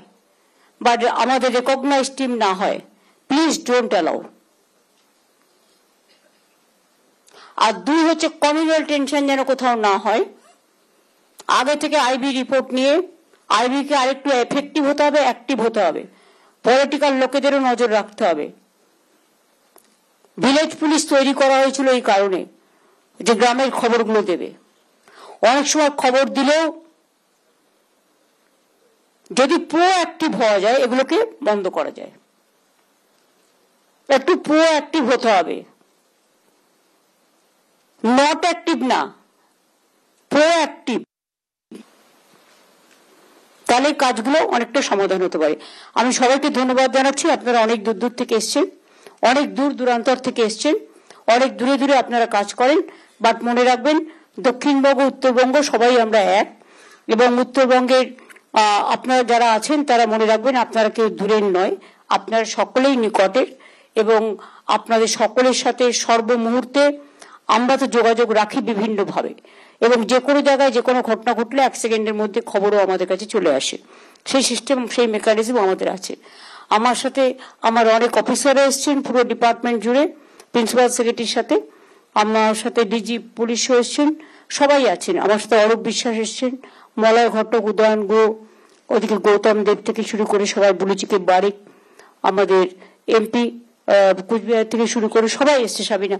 বা আমাদের রেকগনাইজ টিম না হয়, প্লিজ ডোন্ট অ্যালাউ। আর 2 হচ্ছে কমিউনাল টেনশন যেন কোথাও না হয়। আগে থেকে আইবি রিপোর্ট নিয়ে আইবি কে আরেকটু এফেক্টিভ হতে হবে, অ্যাক্টিভ হতে হবে। পলিটিক্যাল লোকেদেরও নজর রাখতে হবে। ভিলেজ পুলিশ তৈরি করা হয়েছিল এই কারণে যে গ্রামের খবরগুলো দেবে। অনেক সময় খবর দিলেও যদি প্রোঅ্যাক্টিভ হওয়া যায় এগুলোকে বন্ধ করা যায়। একটু প্রোঅ্যাক্টিভ হতে হবে, নট অ্যাক্টিভ না, প্রোঅ্যাক্টিভ। তাহলে কাজগুলো অনেকটা সমাধান হতে পারে। আমি সবাইকে ধন্যবাদ জানাচ্ছি। আপনারা অনেক দূর দূর থেকে এসছেন, অনেক দূর দূরান্তর থেকে এসছেন, অনেক দূরে দূরে আপনারা কাজ করেন। বাট মনে রাখবেন দক্ষিণবঙ্গ উত্তরবঙ্গ সবাই আমরা এক, এবং উত্তরবঙ্গের আপনারা যারা আছেন তারা মনে রাখবেন আপনারা কেউ দূরের নয়, আপনারা সকলেই নিকটের। এবং আপনাদের সকলের সাথে সর্বমুহূর্তে আমরা তো যোগাযোগ রাখি বিভিন্নভাবে, এবং যে কোনো জায়গায় যে কোনো ঘটনা ঘটলে 1 সেকেন্ডের মধ্যে খবরও আমাদের কাছে চলে আসে। সেই সিস্টেম, সেই মেকানিজম আমাদের আছে। আমার সাথে আমার অনেক অফিসাররা এসছেন পুরো ডিপার্টমেন্ট জুড়ে, প্রিন্সিপাল সেক্রেটারির সাথে, আমার সাথে ডিজি পুলিশও এসছেন, সবাই আছেন। আমার সাথে অরূপ বিশ্বাস এসছেন, মলয় ঘটক, উদয়ন গুহ, ওদিকে গৌতম দেব থেকে শুরু করে সবাই, বুলুচিকে বারিক, আমাদের এমপি কুচবিহার থেকে শুরু করে সবাই এসছে, সাবিনা।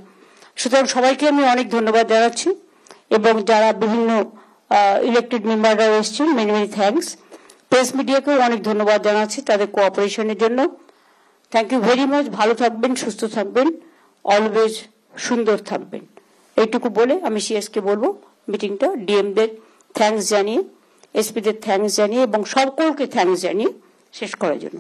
সুতরাং সবাইকে আমি অনেক ধন্যবাদ জানাচ্ছি, এবং যারা বিভিন্ন ইলেক্টেড মেম্বাররাও এসছেন, মেনি মেনি থ্যাঙ্কস। প্রেস মিডিয়াকেও অনেক ধন্যবাদ জানাচ্ছি তাদের কোঅপারেশনের জন্য। Thank you very much. ভালো থাকবেন, সুস্থ থাকবেন, অলওয়েজ সুন্দর থাকবেন। এইটুকু বলে আমি সিএসকে বলবো মিটিংটা ডিএমদের থ্যাঙ্কস জানিয়ে, এসপিদের থ্যাঙ্কস জানিয়ে এবং সকলকে থ্যাঙ্কস জানিয়ে শেষ করার জন্য।